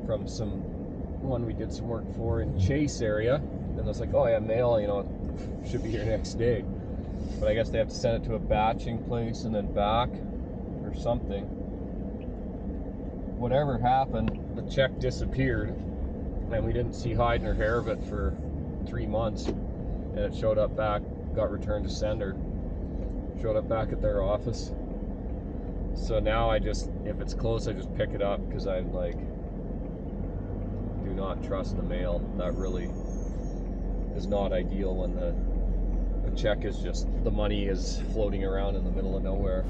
from someone we did some work for in Chase area, and I was like, oh yeah, mail, it should be here next day. But I guess they have to send it to a batching place and then back or something. whatever happened, the check disappeared, and we didn't see hide nor hair of it for 3 months, and it showed up back, got returned to sender, showed up back at their office. So now I just, if it's close, I just pick it up, because I'm like, do not trust the mail. That really is not ideal when the check is just, the money is floating around in the middle of nowhere.